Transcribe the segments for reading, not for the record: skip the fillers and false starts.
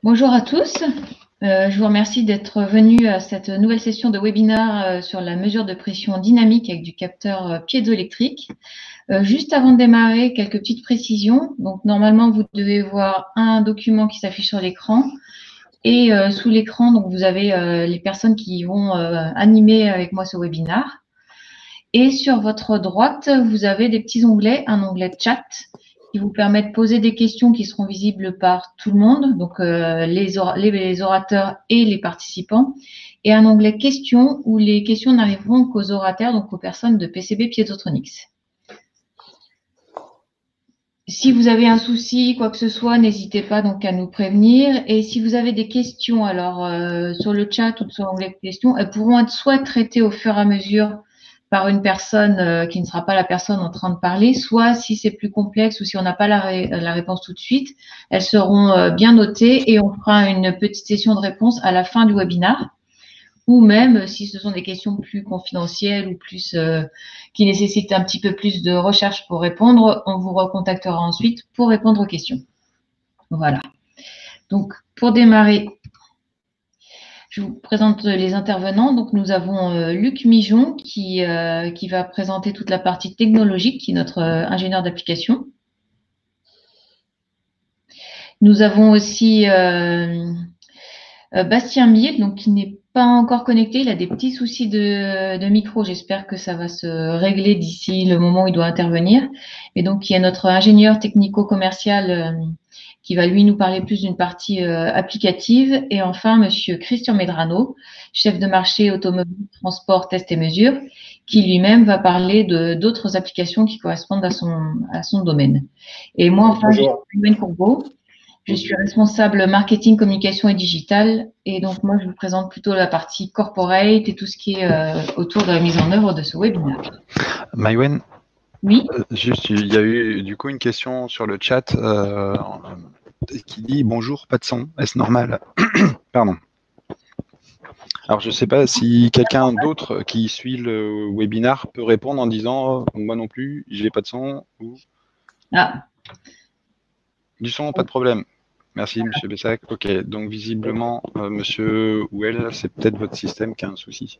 Bonjour à tous. Je vous remercie d'être venus à cette nouvelle session de webinaire sur la mesure de pression dynamique avec du capteur piézoélectrique. Juste avant de démarrer, quelques petites précisions. Donc, normalement, vous devez voir un document qui s'affiche sur l'écran. Et sous l'écran, donc vous avez les personnes qui vont animer avec moi ce webinaire. Et sur votre droite, vous avez des petits onglets, un onglet de chat qui vous permet de poser des questions qui seront visibles par tout le monde, donc les orateurs et les participants, et un onglet questions où les questions n'arriveront qu'aux orateurs, donc aux personnes de PCB Piezotronics. Si vous avez un souci, quoi que ce soit, n'hésitez pas donc à nous prévenir. Et si vous avez des questions, alors sur le chat ou sur l'onglet questions, elles pourront être soit traitées au fur et à mesure par une personne qui ne sera pas la personne en train de parler, soit si c'est plus complexe ou si on n'a pas la réponse tout de suite, elles seront bien notées et on fera une petite session de réponse à la fin du webinaire. Ou même si ce sont des questions plus confidentielles ou plus qui nécessitent un petit peu plus de recherche pour répondre, on vous recontactera ensuite pour répondre aux questions. Voilà. Donc, pour démarrer, je vous présente les intervenants. Donc, nous avons Luc Mijon qui va présenter toute la partie technologique, qui est notre ingénieur d'application. Nous avons aussi Bastien Mille, donc qui n'est pas encore connecté, il a des petits soucis de micro. J'espère que ça va se régler d'ici le moment où il doit intervenir. Et donc, il y a notre ingénieur technico-commercial qui va lui nous parler plus d'une partie applicative. Et enfin, monsieur Christian Medrano, chef de marché automobile, transport, test et mesure, qui lui-même va parler d'autres applications qui correspondent à son domaine. Et moi, enfin, je suis Gwen Courbeau. Je suis responsable marketing, communication et digital. Et donc, moi, je vous présente plutôt la partie corporate et tout ce qui est autour de la mise en œuvre de ce webinaire. Maïwen, oui. Juste, il y a eu du coup une question sur le chat qui dit « Bonjour, pas de son, est-ce normal ?» Pardon. Alors, je ne sais pas si quelqu'un d'autre qui suit le webinaire peut répondre en disant « Moi non plus, j'ai pas de son » ou… Ah. Du son, pas de problème. Merci, monsieur Bessac. Ok, donc visiblement, monsieur Ouel, c'est peut-être votre système qui a un souci.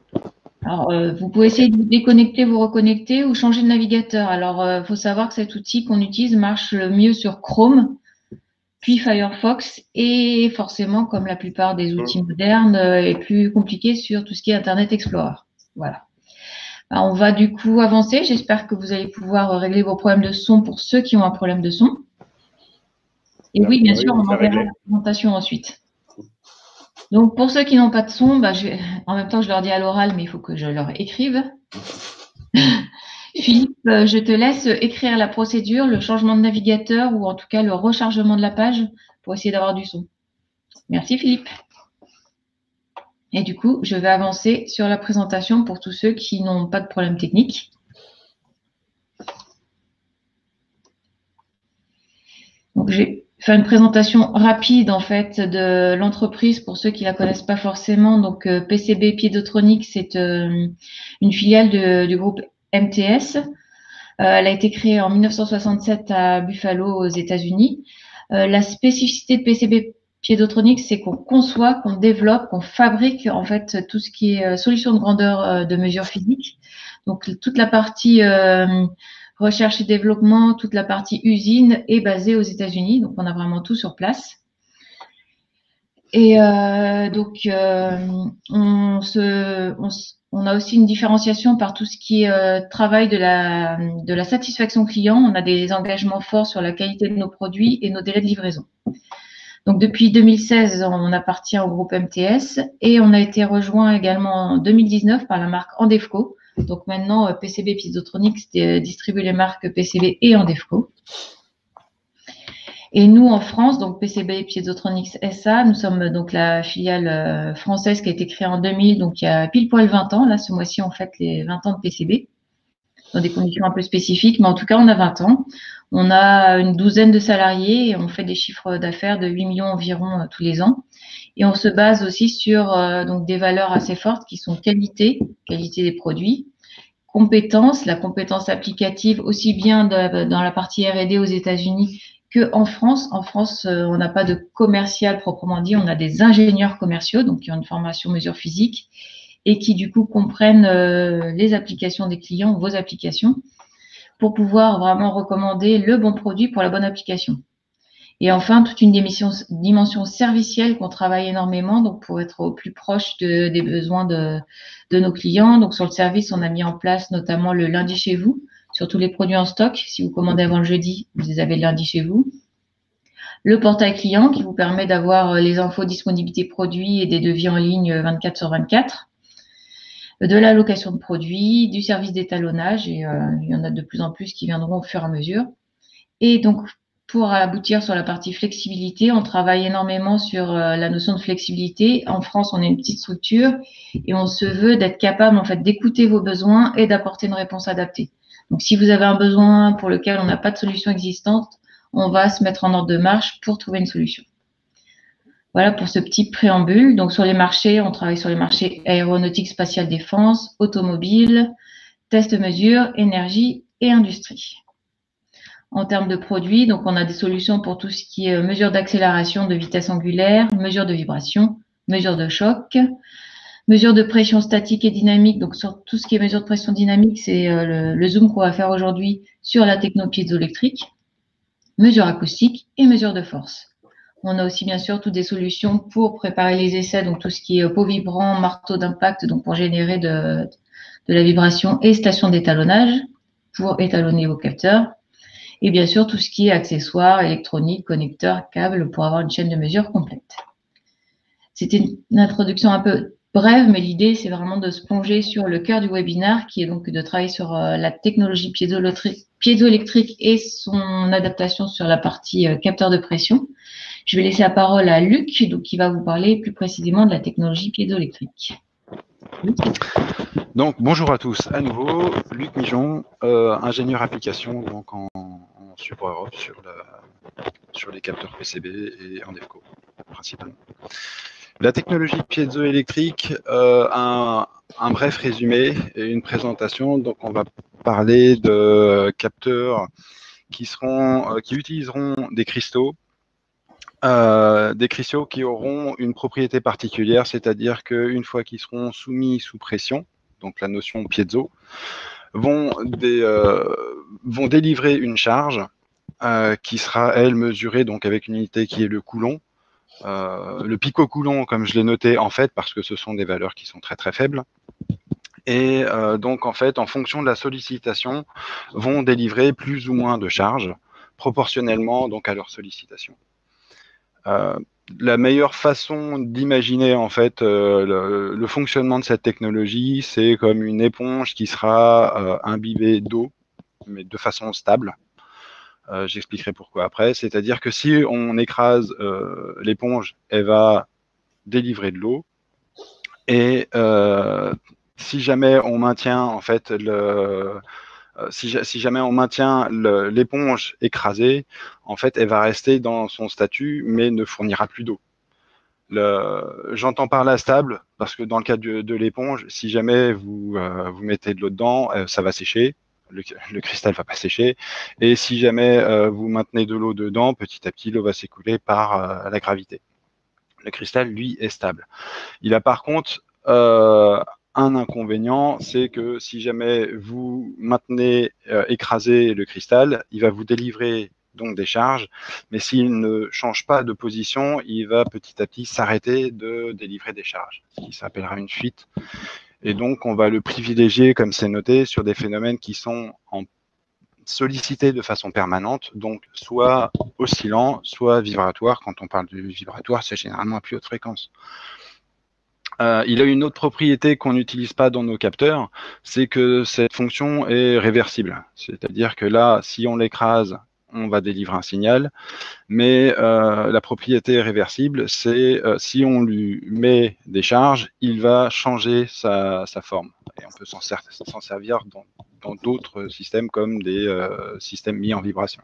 Alors, vous pouvez essayer de vous déconnecter, vous reconnecter ou changer de navigateur. Alors, il faut savoir que cet outil qu'on utilise marche le mieux sur Chrome, puis Firefox, et forcément, comme la plupart des outils modernes, est plus compliqué sur tout ce qui est Internet Explorer. Voilà. Alors, on va du coup avancer. J'espère que vous allez pouvoir régler vos problèmes de son pour ceux qui ont un problème de son. Et oui, bien sûr, on enverra la présentation ensuite. Donc, pour ceux qui n'ont pas de son, en même temps, je leur dis à l'oral, mais il faut que je leur écrive. Philippe, je te laisse écrire la procédure, le changement de navigateur ou en tout cas le rechargement de la page pour essayer d'avoir du son. Merci Philippe. Et du coup, je vais avancer sur la présentation pour tous ceux qui n'ont pas de problème technique. Donc, je vais faire une présentation rapide en fait de l'entreprise pour ceux qui la connaissent pas forcément. Donc, PCB Piezotronics, c'est une filiale du groupe MTS. Elle a été créée en 1967 à Buffalo, aux États-Unis. La spécificité de PCB Piezotronics, c'est qu'on conçoit, qu'on développe, qu'on fabrique en fait tout ce qui est solution de grandeur de mesure physique. Donc, toute la partie recherche et développement, toute la partie usine est basée aux États-Unis. Donc, on a vraiment tout sur place. Et on a aussi une différenciation par tout ce qui est travail de la satisfaction client. On a des engagements forts sur la qualité de nos produits et nos délais de livraison. Donc, depuis 2016, on appartient au groupe MTS et on a été rejoint également en 2019 par la marque Andefco. Donc, maintenant, PCB Piezotronics distribue les marques PCB et Andefco. Et nous, en France, donc PCB Piezotronics SA, nous sommes donc la filiale française qui a été créée en 2000, donc il y a pile poil 20 ans. Là, ce mois-ci, on fête les 20 ans de PCB, dans des conditions un peu spécifiques, mais en tout cas, on a 20 ans. On a une douzaine de salariés et on fait des chiffres d'affaires de 8 millions environ tous les ans. Et on se base aussi sur donc des valeurs assez fortes qui sont qualité des produits, compétences, la compétence applicative aussi bien dans la partie R&D aux États-Unis qu'en France. En France, on n'a pas de commercial proprement dit, on a des ingénieurs commerciaux, donc qui ont une formation mesure physique et qui du coup comprennent les applications des clients, vos applications, pour pouvoir vraiment recommander le bon produit pour la bonne application. Et enfin, toute une dimension servicielle qu'on travaille énormément, donc pour être au plus proche des besoins de nos clients. Donc sur le service, on a mis en place notamment le lundi chez vous, sur tous les produits en stock. Si vous commandez avant le jeudi, vous les avez le lundi chez vous. Le portail client qui vous permet d'avoir les infos disponibilité produits et des devis en ligne 24 sur 24. De la location de produits, du service d'étalonnage, et il y en a de plus en plus qui viendront au fur et à mesure. Et donc, pour aboutir sur la partie flexibilité, on travaille énormément sur la notion de flexibilité. En France, on est une petite structure et on se veut d'être capable en fait d'écouter vos besoins et d'apporter une réponse adaptée. Donc, si vous avez un besoin pour lequel on n'a pas de solution existante, on va se mettre en ordre de marche pour trouver une solution. Voilà pour ce petit préambule. Donc, sur les marchés, on travaille sur les marchés aéronautique, spatiale, défense, automobile, test mesure, énergie et industrie. En termes de produits, donc on a des solutions pour tout ce qui est mesure d'accélération, de vitesse angulaire, mesure de vibration, mesure de choc, mesure de pression statique et dynamique. Donc sur tout ce qui est mesure de pression dynamique, c'est le zoom qu'on va faire aujourd'hui sur la techno piézoélectrique, mesure acoustique et mesure de force. On a aussi bien sûr toutes des solutions pour préparer les essais, donc tout ce qui est pot vibrant, marteau d'impact, donc pour générer de la vibration, et station d'étalonnage pour étalonner vos capteurs. Et bien sûr, tout ce qui est accessoires, électronique, connecteurs, câbles, pour avoir une chaîne de mesure complète. C'était une introduction un peu brève, mais l'idée, c'est vraiment de se plonger sur le cœur du webinaire, qui est donc de travailler sur la technologie piézoélectrique et son adaptation sur la partie capteur de pression. Je vais laisser la parole à Luc, donc, qui va vous parler plus précisément de la technologie piézoélectrique. Donc, bonjour à tous à nouveau, Luc Mijon, ingénieur application donc en support Europe sur les capteurs PCB et en EFCO principalement. La technologie piézoélectrique, un bref résumé et une présentation. Donc, on va parler de capteurs qui utiliseront des cristaux qui auront une propriété particulière, c'est-à-dire qu'une fois qu'ils seront soumis sous pression, donc la notion piezo, vont délivrer une charge qui sera, elle, mesurée donc avec une unité qui est le coulomb. Le picocoulomb, comme je l'ai noté, en fait, parce que ce sont des valeurs qui sont très très faibles. Et donc, en fait, en fonction de la sollicitation, vont délivrer plus ou moins de charge, proportionnellement donc à leur sollicitation. La meilleure façon d'imaginer en fait le fonctionnement de cette technologie, c'est comme une éponge qui sera imbibée d'eau, mais de façon stable. J'expliquerai pourquoi après. C'est-à-dire que si on écrase l'éponge, elle va délivrer de l'eau. Et si jamais on maintient en fait si jamais on maintient l'éponge écrasée, en fait, elle va rester dans son statut, mais ne fournira plus d'eau. J'entends par là stable, parce que dans le cas de l'éponge, si jamais vous mettez de l'eau dedans, ça va sécher, le cristal ne va pas sécher, et si jamais vous maintenez de l'eau dedans, petit à petit, l'eau va s'écouler par la gravité. Le cristal, lui, est stable. Il a par contre un inconvénient, c'est que si jamais vous maintenez écrasé le cristal, il va vous délivrer donc des charges, mais s'il ne change pas de position, il va petit à petit s'arrêter de délivrer des charges, ce qui s'appellera une fuite. Et donc, on va le privilégier, comme c'est noté, sur des phénomènes qui sont sollicités de façon permanente, donc soit oscillant, soit vibratoire. Quand on parle de vibratoire, c'est généralement à plus haute fréquence. Il a une autre propriété qu'on n'utilise pas dans nos capteurs, c'est que cette fonction est réversible. C'est-à-dire que là, si on l'écrase, on va délivrer un signal, mais la propriété réversible, c'est si on lui met des charges, il va changer sa forme. Et on peut s'en servir dans d'autres systèmes comme des systèmes mis en vibration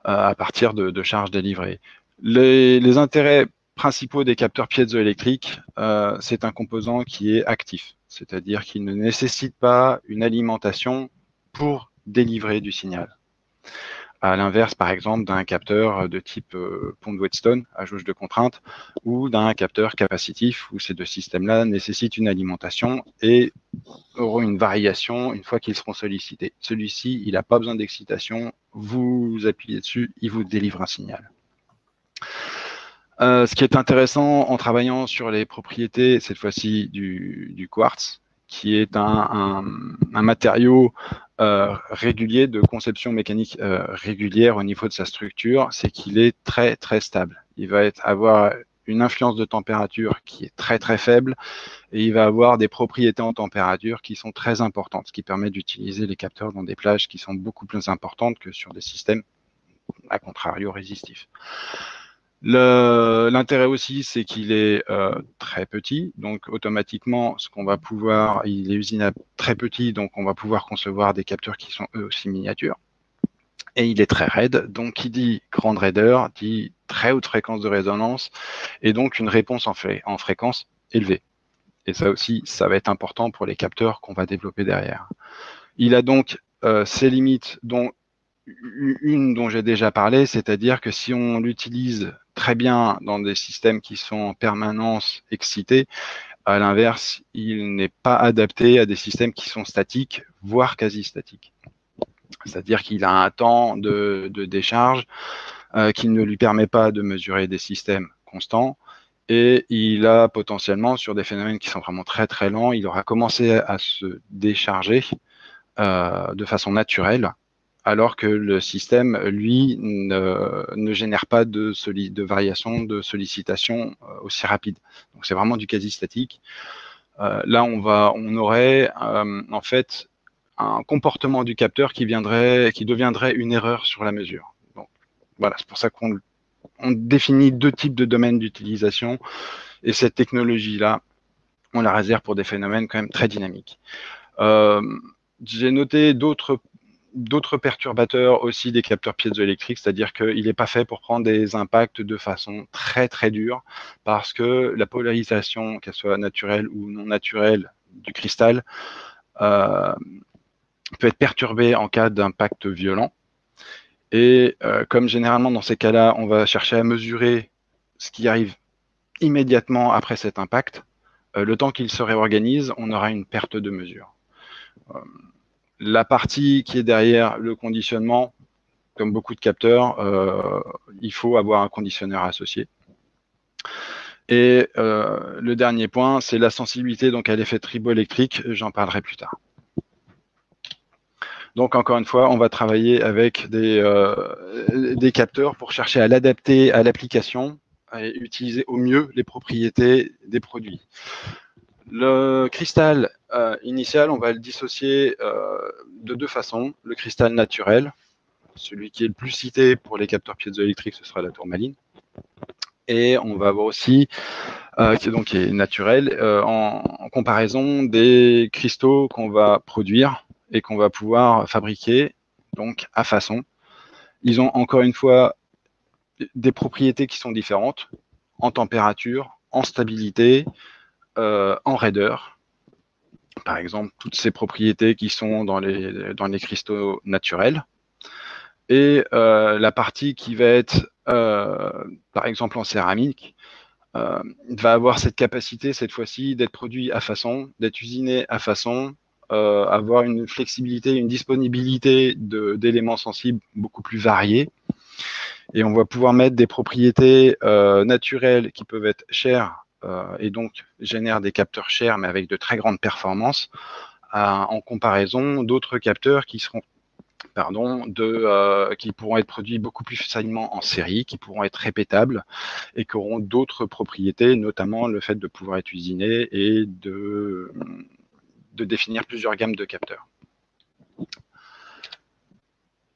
à partir de charges délivrées. Les intérêts principaux des capteurs piézoélectriques, c'est un composant qui est actif, c'est-à-dire qu'il ne nécessite pas une alimentation pour délivrer du signal. À l'inverse, par exemple, d'un capteur de type Pond-Whetstone à jauge de contrainte ou d'un capteur capacitif où ces deux systèmes-là nécessitent une alimentation et auront une variation une fois qu'ils seront sollicités. Celui-ci, il n'a pas besoin d'excitation. Vous appuyez dessus, il vous délivre un signal. Ce qui est intéressant en travaillant sur les propriétés, cette fois-ci du quartz, qui est un matériau régulier de conception mécanique régulière au niveau de sa structure, c'est qu'il est très très stable. Il va avoir une influence de température qui est très très faible et il va avoir des propriétés en température qui sont très importantes, ce qui permet d'utiliser les capteurs dans des plages qui sont beaucoup plus importantes que sur des systèmes à contrario résistifs. L'intérêt aussi, c'est qu'il est très petit, donc automatiquement, ce qu'on va pouvoir, il est usinable très petit, donc on va pouvoir concevoir des capteurs qui sont eux aussi miniatures. Et il est très raide, donc qui dit grande raideur, dit très haute fréquence de résonance, et donc une réponse en fréquence élevée. Et ça aussi, ça va être important pour les capteurs qu'on va développer derrière. Il a donc ses limites, dont une dont j'ai déjà parlé, c'est-à-dire que si on l'utilise très bien dans des systèmes qui sont en permanence excités, à l'inverse, il n'est pas adapté à des systèmes qui sont statiques, voire quasi statiques. C'est-à-dire qu'il a un temps de décharge qui ne lui permet pas de mesurer des systèmes constants. Et il a potentiellement, sur des phénomènes qui sont vraiment très très lents, il aura commencé à se décharger de façon naturelle, alors que le système, lui, ne génère pas de variation de sollicitation aussi rapide. Donc c'est vraiment du quasi statique. Là, on aurait en fait un comportement du capteur qui deviendrait une erreur sur la mesure. Donc voilà, c'est pour ça qu'on définit deux types de domaines d'utilisation et cette technologie-là, on la réserve pour des phénomènes quand même très dynamiques. J'ai noté d'autres perturbateurs aussi des capteurs piézoélectriques, c'est-à-dire qu'il n'est pas fait pour prendre des impacts de façon très très dure, parce que la polarisation, qu'elle soit naturelle ou non naturelle, du cristal peut être perturbée en cas d'impact violent. Et comme généralement dans ces cas-là, on va chercher à mesurer ce qui arrive immédiatement après cet impact, le temps qu'il se réorganise, on aura une perte de mesure. La partie qui est derrière le conditionnement, comme beaucoup de capteurs, il faut avoir un conditionneur associé. Et le dernier point, c'est la sensibilité donc à l'effet triboélectrique, j'en parlerai plus tard. Donc encore une fois, on va travailler avec des capteurs pour chercher à l'adapter à l'application et utiliser au mieux les propriétés des produits. Le cristal initial, on va le dissocier de deux façons. Le cristal naturel, celui qui est le plus cité pour les capteurs piézoélectriques, ce sera la tourmaline. Et on va avoir aussi, qui est naturel, en comparaison des cristaux qu'on va produire et qu'on va pouvoir fabriquer donc à façon. Ils ont encore une fois des propriétés qui sont différentes en température, en stabilité, en raideur. Par exemple, toutes ces propriétés qui sont dans les cristaux naturels. Et la partie qui va être, par exemple, en céramique, va avoir cette capacité, cette fois-ci, d'être produit à façon, d'être usiné à façon, avoir une flexibilité, une disponibilité d'éléments sensibles beaucoup plus variés. Et on va pouvoir mettre des propriétés naturelles qui peuvent être chères et donc génèrent des capteurs chers, mais avec de très grandes performances, en comparaison d'autres capteurs qui seront qui pourront être produits beaucoup plus facilement en série, qui pourront être répétables et qui auront d'autres propriétés, notamment le fait de pouvoir être usinés et de définir plusieurs gammes de capteurs.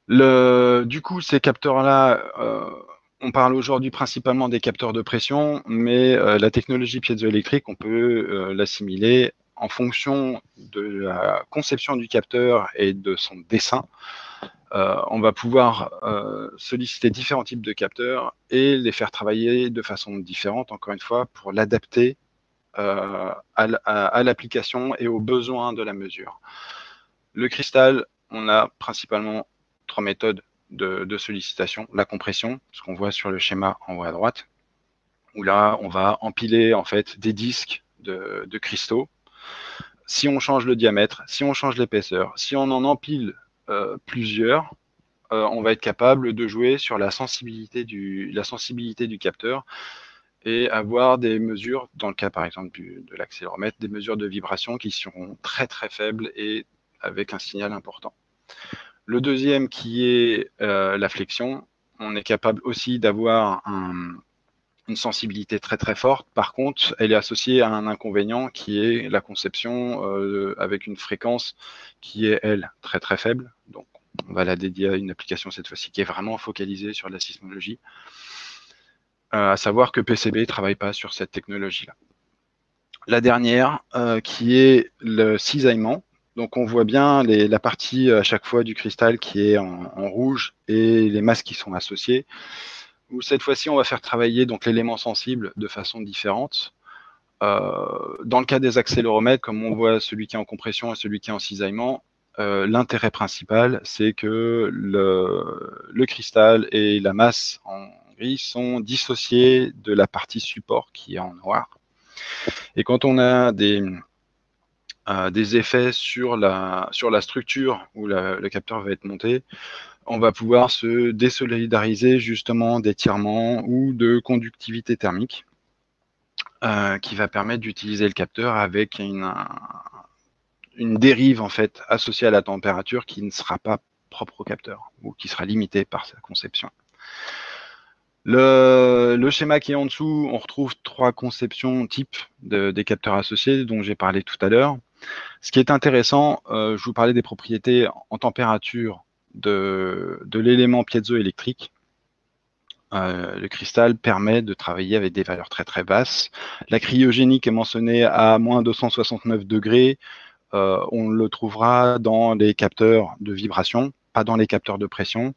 Du coup, ces capteurs-là, on parle aujourd'hui principalement des capteurs de pression, mais la technologie piézoélectrique, on peut l'assimiler en fonction de la conception du capteur et de son dessin. On va pouvoir solliciter différents types de capteurs et les faire travailler de façon différente, encore une fois, pour l'adapter à l'application et aux besoins de la mesure. Le cristal, on a principalement trois méthodes de sollicitation, la compression, ce qu'on voit sur le schéma en haut à droite, où là, on va empiler en fait des disques de cristaux. Si on change le diamètre, si on change l'épaisseur, si on en empile plusieurs, on va être capable de jouer sur la sensibilité du capteur et avoir des mesures, dans le cas par exemple de l'accéléromètre, des mesures de vibration qui seront très très faibles et avec un signal important. Le deuxième qui est la flexion, on est capable aussi d'avoir une sensibilité très très forte. Par contre, elle est associée à un inconvénient qui est la conception avec une fréquence qui est, elle, très très faible. Donc, on va la dédier à une application cette fois-ci qui est vraiment focalisée sur la sismologie. À savoir que PCB ne travaille pas sur cette technologie-là. La dernière, qui est le cisaillement. Donc on voit bien la partie à chaque fois du cristal qui est en rouge et les masses qui sont associées. Où cette fois-ci, on va faire travailler donc l'élément sensible de façon différente. Dans le cas des accéléromètres, comme on voit celui qui est en compression et celui qui est en cisaillement, l'intérêt principal, c'est que le cristal et la masse en gris sont dissociés de la partie support qui est en noir. Et quand on a des effets sur la structure où le capteur va être monté, on va pouvoir se désolidariser justement d'étirement ou de conductivité thermique qui va permettre d'utiliser le capteur avec une dérive en fait associée à la température qui ne sera pas propre au capteur ou qui sera limitée par sa conception. Le schéma qui est en dessous, on retrouve 3 conceptions types des capteurs associés dont j'ai parlé tout à l'heure. Ce qui est intéressant, je vous parlais des propriétés en température de l'élément piezoélectrique. Le cristal permet de travailler avec des valeurs très très basses. La cryogénique est mentionnée à moins 269 degrés. On le trouvera dans les capteurs de vibration, pas dans les capteurs de pression.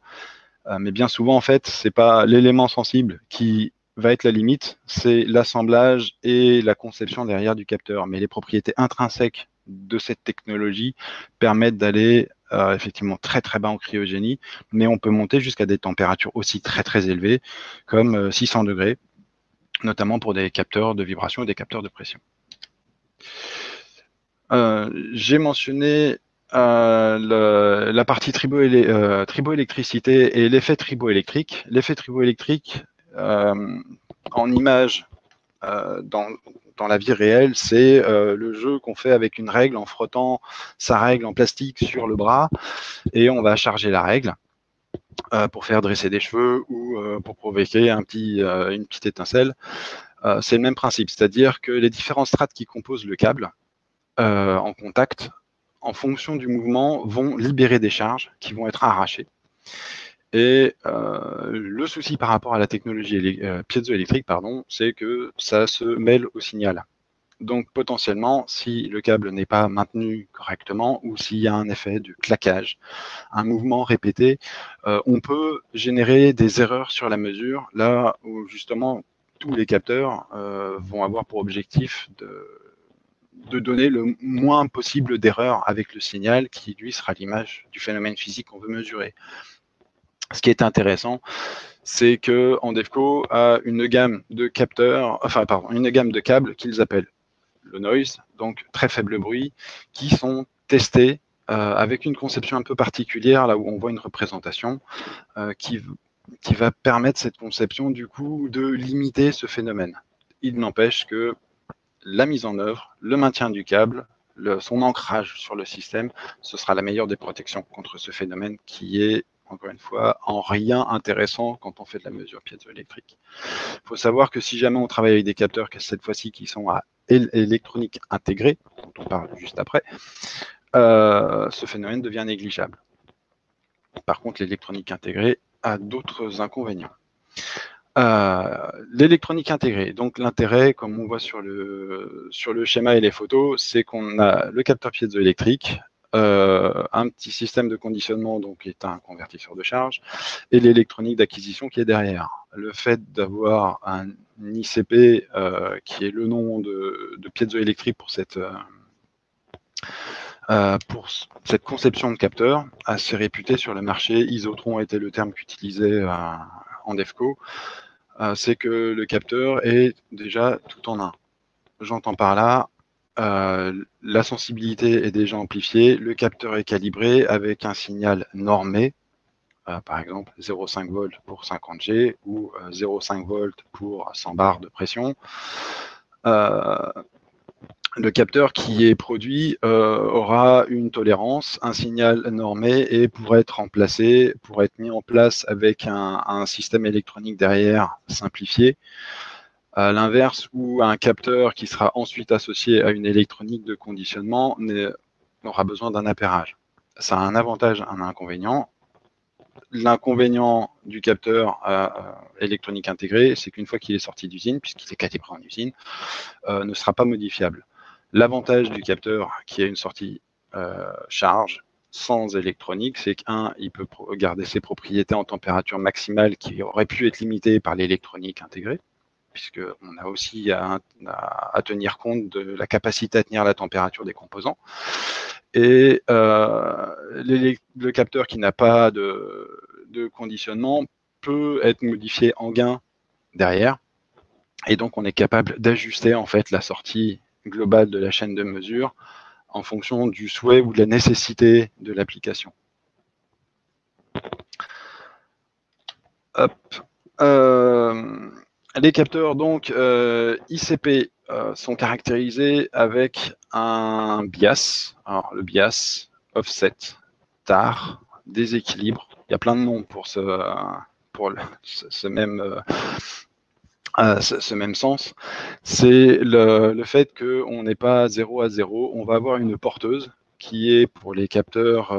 Mais bien souvent, en fait, c'est pas l'élément sensible qui va être la limite, c'est l'assemblage et la conception derrière du capteur. Mais les propriétés intrinsèques de cette technologie permettent d'aller effectivement très très bas en cryogénie, mais on peut monter jusqu'à des températures aussi très très élevées, comme 600 degrés, notamment pour des capteurs de vibration et des capteurs de pression. J'ai mentionné la partie triboélectricité et l'effet triboélectrique. L'effet triboélectrique en image dans la vie réelle, c'est le jeu qu'on fait avec une règle en frottant sa règle en plastique sur le bras et on va charger la règle pour faire dresser des cheveux ou pour provoquer une petite étincelle. C'est le même principe, c'est-à-dire que les différentes strates qui composent le câble en contact, en fonction du mouvement, vont libérer des charges qui vont être arrachées. Et le souci par rapport à la technologie piézoélectrique, c'est que ça se mêle au signal. Donc potentiellement, si le câble n'est pas maintenu correctement ou s'il y a un effet de claquage, un mouvement répété, on peut générer des erreurs sur la mesure, là où justement tous les capteurs vont avoir pour objectif de donner le moins possible d'erreurs avec le signal qui, lui, sera l'image du phénomène physique qu'on veut mesurer. Ce qui est intéressant, c'est que Andevco a une gamme de capteurs, une gamme de câbles qu'ils appellent le noise, donc très faible bruit, qui sont testés avec une conception un peu particulière, là où on voit une représentation qui va permettre cette conception, du coup, de limiter ce phénomène. Il n'empêche que la mise en œuvre, le maintien du câble, son ancrage sur le système, ce sera la meilleure des protections contre ce phénomène qui est, encore une fois, en rien intéressant quand on fait de la mesure piézoélectrique. Il faut savoir que si jamais on travaille avec des capteurs, cette fois-ci, qui sont à électronique intégrée, dont on parle juste après, ce phénomène devient négligeable. Par contre, l'électronique intégrée a d'autres inconvénients. L'électronique intégrée, donc l'intérêt, comme on voit sur le schéma et les photos, c'est qu'on a le capteur piézoélectrique, un petit système de conditionnement, donc qui est un convertisseur de charge, et l'électronique d'acquisition qui est derrière. Le fait d'avoir un ICP, qui est le nom de piézoélectrique pour Pour cette conception de capteur, assez réputée sur le marché, isotron était le terme qu'utilisait en DEFCO, c'est que le capteur est déjà tout en un. J'entends par là, la sensibilité est déjà amplifiée, le capteur est calibré avec un signal normé, par exemple 0,5 volts pour 50 G ou 0,5 volts pour 100 bars de pression. Le capteur qui est produit aura une tolérance, un signal normé et pourra être remplacé, pourra être mis en place avec un système électronique derrière simplifié. À l'inverse, où un capteur qui sera ensuite associé à une électronique de conditionnement aura besoin d'un appairage. Ça a un avantage, un inconvénient. L'inconvénient du capteur électronique intégré, c'est qu'une fois qu'il est sorti d'usine, puisqu'il est calibré en usine, ne sera pas modifiable. L'avantage du capteur qui a une sortie charge sans électronique, c'est il peut garder ses propriétés en température maximale qui auraient pu être limitées par l'électronique intégrée, puisqu'on a aussi à tenir compte de la capacité à tenir la température des composants. Et le capteur qui n'a pas de conditionnement peut être modifié en gain derrière. Et donc, on est capable d'ajuster en fait la sortie globale de la chaîne de mesure en fonction du souhait ou de la nécessité de l'application. Les capteurs donc ICP sont caractérisés avec un bias. Alors, le bias, offset, TAR, déséquilibre. Il y a plein de noms pour ce même sens. C'est le fait qu'on n'est pas 0 à 0. On va avoir une porteuse qui est pour les capteurs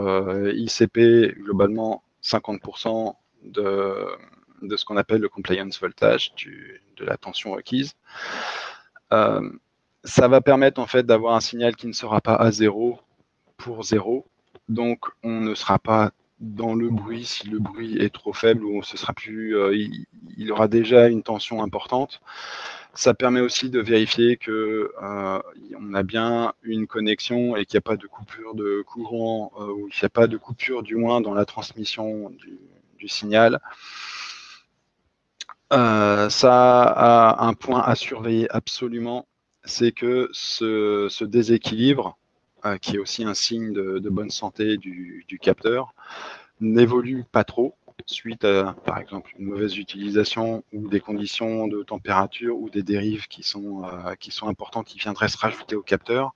ICP globalement 50% de ce qu'on appelle le compliance voltage, de la tension requise. Ça va permettre en fait d'avoir un signal qui ne sera pas à 0 pour 0. Donc on ne sera pas dans le bruit si le bruit est trop faible ou ce sera plus, il aura déjà une tension importante. Ça permet aussi de vérifier que on a bien une connexion et qu'il n'y a pas de coupure de courant ou qu'il n'y a pas de coupure du moins dans la transmission du signal. Ça a un point à surveiller absolument, c'est que ce déséquilibre, qui est aussi un signe de bonne santé du capteur, n'évolue pas trop suite à, par exemple, une mauvaise utilisation ou des conditions de température ou des dérives qui sont importantes, qui viendraient se rajouter au capteur,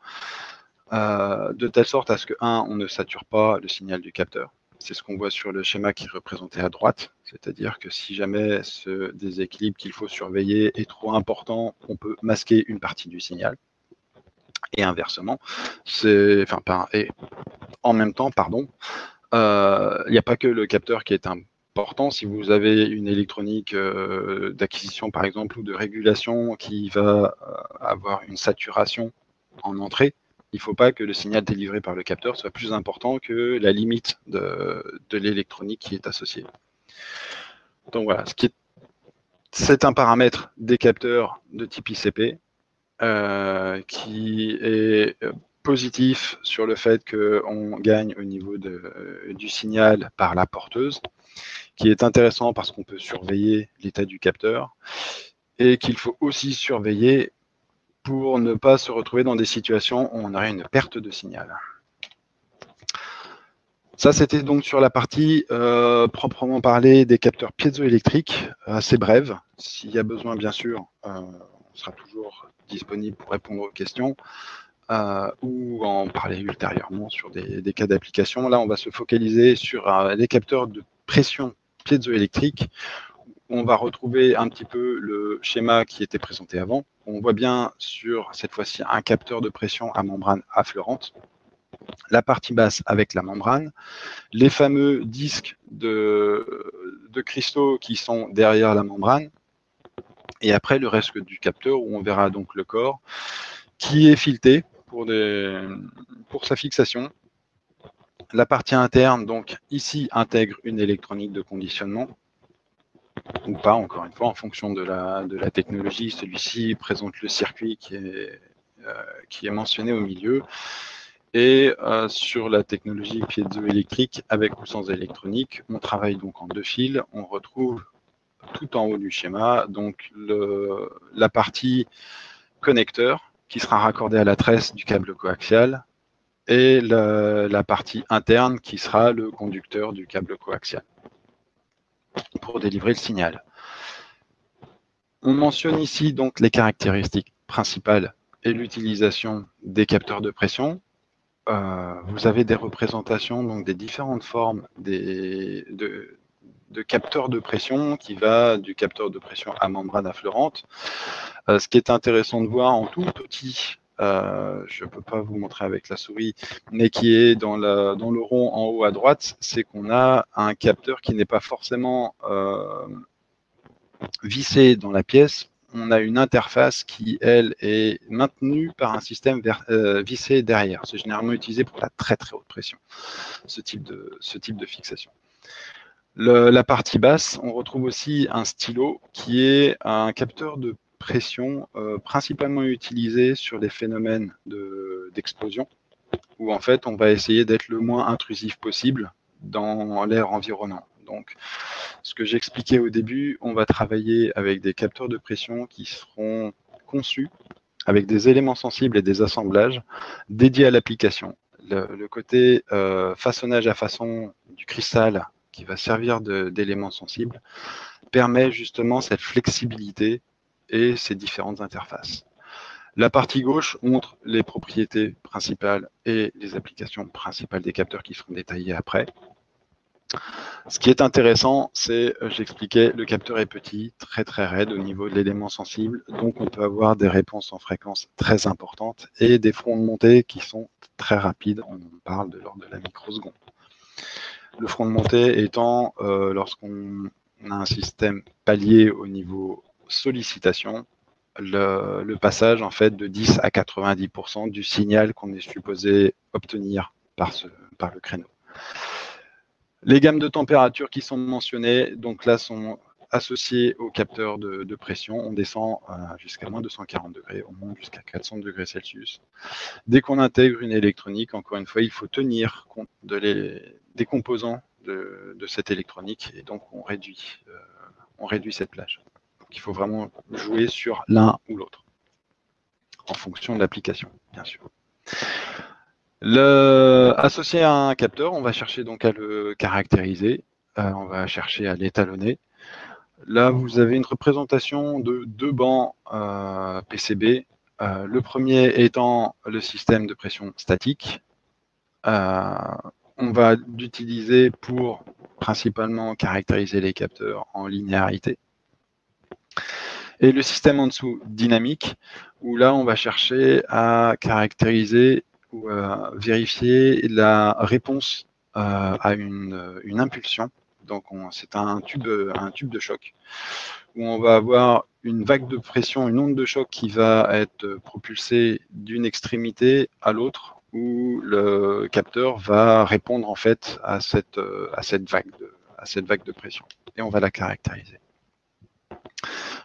de telle sorte à ce que, on ne sature pas le signal du capteur. C'est ce qu'on voit sur le schéma qui est représenté à droite, c'est-à-dire que si jamais ce déséquilibre qu'il faut surveiller est trop important, on peut masquer une partie du signal. Et inversement, en même temps, il n'y a pas que le capteur qui est important. Si vous avez une électronique d'acquisition, par exemple, ou de régulation qui va avoir une saturation en entrée, il ne faut pas que le signal délivré par le capteur soit plus important que la limite de l'électronique qui est associée. Donc voilà, c'est un paramètre des capteurs de type ICP qui est positif sur le fait qu'on gagne au niveau du signal par la porteuse, qui est intéressant parce qu'on peut surveiller l'état du capteur et qu'il faut aussi surveiller pour ne pas se retrouver dans des situations où on aurait une perte de signal. Ça, c'était donc sur la partie proprement parlée des capteurs piézoélectriques, assez brève. S'il y a besoin, bien sûr, on sera toujours disponible pour répondre aux questions ou en parler ultérieurement sur des cas d'application. Là, on va se focaliser sur les capteurs de pression piézoélectrique. On va retrouver un petit peu le schéma qui était présenté avant. On voit bien sur, cette fois-ci, un capteur de pression à membrane affleurante, la partie basse avec la membrane, les fameux disques de cristaux qui sont derrière la membrane, et après le reste du capteur où on verra donc le corps qui est fileté pour sa fixation. La partie interne, donc ici, intègre une électronique de conditionnement, ou pas, encore une fois, en fonction de la technologie. Celui-ci présente le circuit qui est mentionné au milieu. Et sur la technologie piézoélectrique, avec ou sans électronique, on travaille donc en 2 fils. On retrouve tout en haut du schéma donc la partie connecteur qui sera raccordée à la tresse du câble coaxial et la partie interne qui sera le conducteur du câble coaxial pour délivrer le signal. On mentionne ici donc les caractéristiques principales et l'utilisation des capteurs de pression. Vous avez des représentations donc des différentes formes de capteurs de pression qui va du capteur de pression à membrane affleurante. Ce qui est intéressant de voir en tout petit, je ne peux pas vous montrer avec la souris, mais qui est dans le rond en haut à droite, c'est qu'on a un capteur qui n'est pas forcément vissé dans la pièce. On a une interface qui, elle, est maintenue par un système vissé derrière. C'est généralement utilisé pour la très très haute pression, ce type de fixation. La partie basse, on retrouve aussi un stylo qui est un capteur de pression principalement utilisé sur les phénomènes d'explosion, où en fait on va essayer d'être le moins intrusif possible dans l'air environnant. Donc, ce que j'expliquais au début, on va travailler avec des capteurs de pression qui seront conçus avec des éléments sensibles et des assemblages dédiés à l'application. Le côté façonnage à façon du cristal qui va servir d'éléments sensibles permet justement cette flexibilité et ces différentes interfaces. La partie gauche montre les propriétés principales et les applications principales des capteurs qui seront détaillées après. Ce qui est intéressant, c'est, j'expliquais, le capteur est petit, très très raide au niveau de l'élément sensible, donc on peut avoir des réponses en fréquence très importantes et des fronts de montée qui sont très rapides, on parle de l'ordre de la microseconde. Le front de montée étant, lorsqu'on a un système palier au niveau sollicitation, le passage en fait de 10 à 90% du signal qu'on est supposé obtenir par le créneau. Les gammes de température qui sont mentionnées, donc là, sont associées au capteur de pression. On descend jusqu'à moins 240 degrés, on monte jusqu'à 400 degrés Celsius. Dès qu'on intègre une électronique, encore une fois, il faut tenir compte des composants de cette électronique et donc on réduit cette plage. Donc il faut vraiment jouer sur l'un ou l'autre en fonction de l'application, bien sûr. Associé à un capteur, on va chercher donc à le caractériser, on va chercher à l'étalonner. Là, vous avez une représentation de 2 bancs PCB. Le premier étant le système de pression statique. On va l'utiliser pour principalement caractériser les capteurs en linéarité. Et le système en dessous, dynamique, où là, on va chercher à caractériser ou à vérifier la réponse à une impulsion. Donc, c'est un tube de choc, où on va avoir une vague de pression, une onde de choc qui va être propulsée d'une extrémité à l'autre, où le capteur va répondre en fait à cette vague de pression. Et on va la caractériser.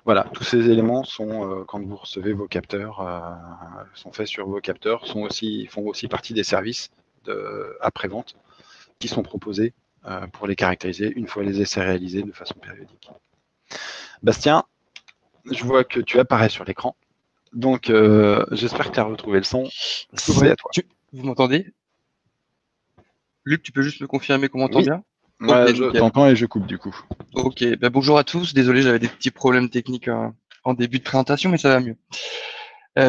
Voilà, tous ces éléments sont, quand vous recevez vos capteurs, sont faits sur vos capteurs, font aussi partie des services après-vente qui sont proposés pour les caractériser une fois les essais réalisés de façon périodique. Bastien, je vois que tu apparais sur l'écran, donc j'espère que tu as retrouvé le son. C'est à toi. Vous m'entendez? Luc, tu peux juste me confirmer qu'on m'entend bien? Ouais, okay, je t'entends et je coupe du coup. Ok, bah, bonjour à tous. Désolé, j'avais des petits problèmes techniques en début de présentation, mais ça va mieux.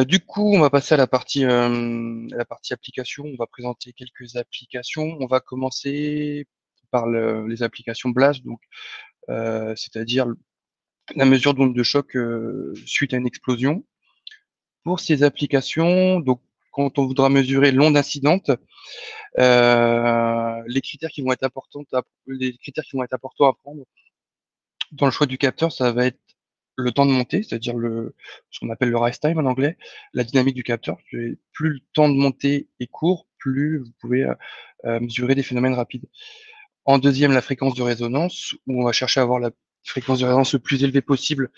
Du coup, on va passer à la partie application. On va présenter quelques applications. On va commencer par les applications blast, donc c'est-à-dire la mesure d'onde de choc suite à une explosion. Pour ces applications, donc quand on voudra mesurer l'onde incidente, les critères qui vont être importants à prendre dans le choix du capteur, ça va être le temps de montée, c'est-à-dire ce qu'on appelle le rise time en anglais, la dynamique du capteur. Plus le temps de montée est court, plus vous pouvez mesurer des phénomènes rapides. En deuxième, la fréquence de résonance, où on va chercher à avoir la fréquence de résonance le plus élevée possible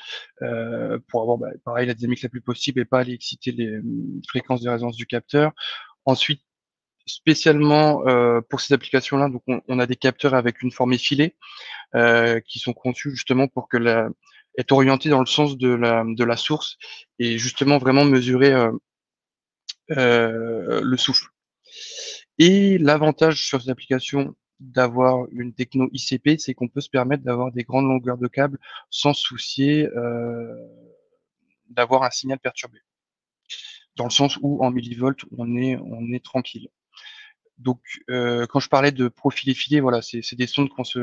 pour avoir, pareil, la dynamique la plus possible et pas aller exciter les fréquences de résonance du capteur. Ensuite, spécialement pour ces applications-là, donc on a des capteurs avec une forme effilée qui sont conçus justement pour que être orientés dans le sens de la source et justement vraiment mesurer le souffle. Et l'avantage sur ces applications d'avoir une techno ICP, c'est qu'on peut se permettre d'avoir des grandes longueurs de câble sans se soucier d'avoir un signal perturbé. Dans le sens où en millivolts, on est tranquille. Donc, quand je parlais de profil effilé, voilà, c'est des sondes qui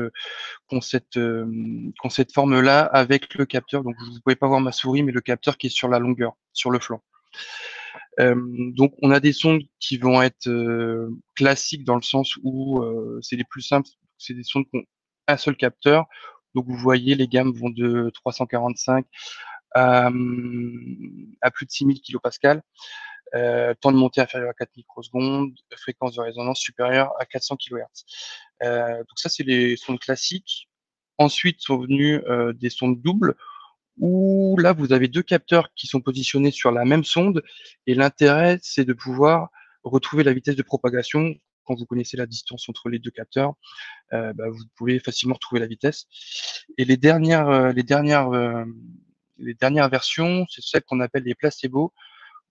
ont cette forme-là avec le capteur. Donc, vous ne pouvez pas voir ma souris, mais le capteur qui est sur la longueur, sur le flanc. Donc, on a des sondes qui vont être classiques dans le sens où c'est les plus simples. C'est des sondes qui ont un seul capteur. Donc, vous voyez, les gammes vont de 345 à plus de 6000 kilopascales. Temps de montée inférieur à 4 microsecondes, fréquence de résonance supérieure à 400 kHz. Donc ça, c'est les sondes classiques. Ensuite sont venues des sondes doubles, où là, vous avez deux capteurs qui sont positionnés sur la même sonde, et l'intérêt, c'est de pouvoir retrouver la vitesse de propagation. Quand vous connaissez la distance entre les deux capteurs, vous pouvez facilement retrouver la vitesse. Et les dernières versions, c'est celles qu'on appelle les placebos.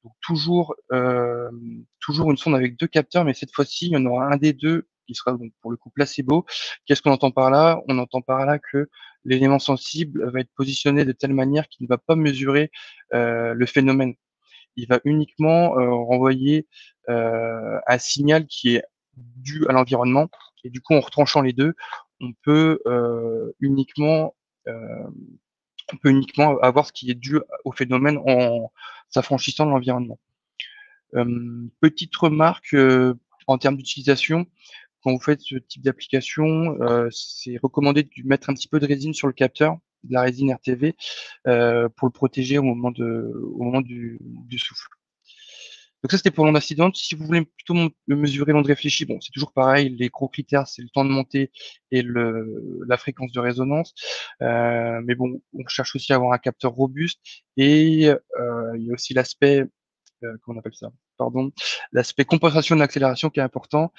Donc toujours une sonde avec deux capteurs, mais cette fois-ci, il y en aura un des deux qui sera donc pour le coup placebo. Qu'est-ce qu'on entend par là? On entend par là que l'élément sensible va être positionné de telle manière qu'il ne va pas mesurer le phénomène. Il va uniquement renvoyer un signal qui est dû à l'environnement. Et du coup, en retranchant les deux, on peut uniquement avoir ce qui est dû au phénomène en s'affranchissant de l'environnement. Petite remarque en termes d'utilisation, quand vous faites ce type d'application, c'est recommandé de mettre un petit peu de résine sur le capteur, de la résine RTV, pour le protéger au moment du souffle. Donc ça, c'était pour l'onde incidente. Si vous voulez plutôt mesurer l'onde réfléchie, bon, c'est toujours pareil. Les gros critères, c'est le temps de montée et la fréquence de résonance. Mais bon, on cherche aussi à avoir un capteur robuste. Et il y a aussi l'aspect, comment on appelle ça? Pardon, l'aspect compensation de l'accélération qui est important.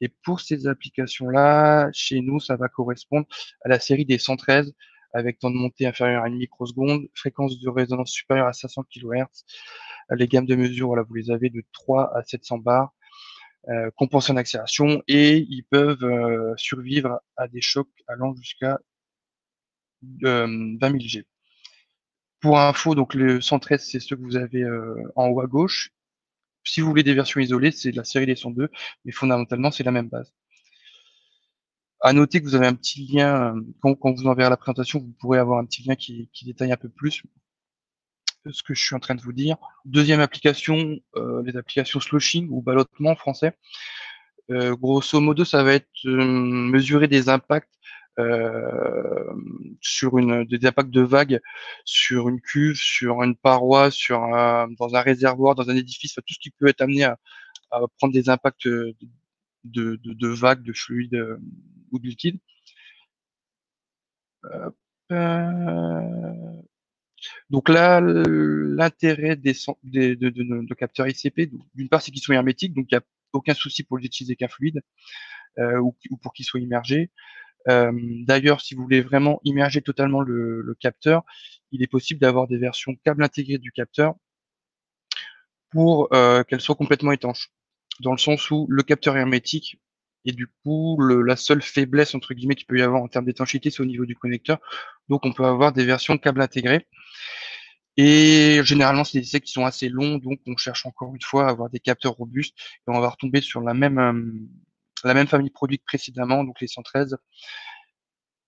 Et pour ces applications-là, chez nous, ça va correspondre à la série des 113 avec temps de montée inférieur à 1 microseconde, fréquence de résonance supérieure à 500 kHz. Les gammes de mesure, voilà, vous les avez de 3 à 700 bars, compensation d'accélération, et ils peuvent survivre à des chocs allant jusqu'à 20 000 G. Pour info, donc le 113, c'est ceux que vous avez en haut à gauche. Si vous voulez des versions isolées, c'est la série des 102, mais fondamentalement, c'est la même base. À noter que vous avez un petit lien, quand vous enverrez la présentation, vous pourrez avoir un petit lien qui détaille un peu plus ce que je suis en train de vous dire. Deuxième application, les applications sloshing ou ballottement en français. Grosso modo, ça va être mesurer des impacts des impacts de vagues sur une cuve, sur une paroi, dans un réservoir, dans un édifice, enfin, tout ce qui peut être amené à prendre des impacts de vagues, de fluides ou de liquides. Donc là, l'intérêt de capteurs ICP, d'une part, c'est qu'ils sont hermétiques, donc il n'y a aucun souci pour les utiliser qu'un fluide ou pour qu'ils soient immergés. D'ailleurs, si vous voulez vraiment immerger totalement le capteur, il est possible d'avoir des versions câble intégré du capteur pour qu'elles soient complètement étanches, dans le sens où le capteur est hermétique et du coup, la seule faiblesse entre guillemets qu'il peut y avoir en termes d'étanchéité, c'est au niveau du connecteur. Donc, on peut avoir des versions câble intégré. Et généralement, c'est des essais qui sont assez longs, donc on cherche encore une fois à avoir des capteurs robustes et on va retomber sur la même famille de produits que précédemment, donc les 113.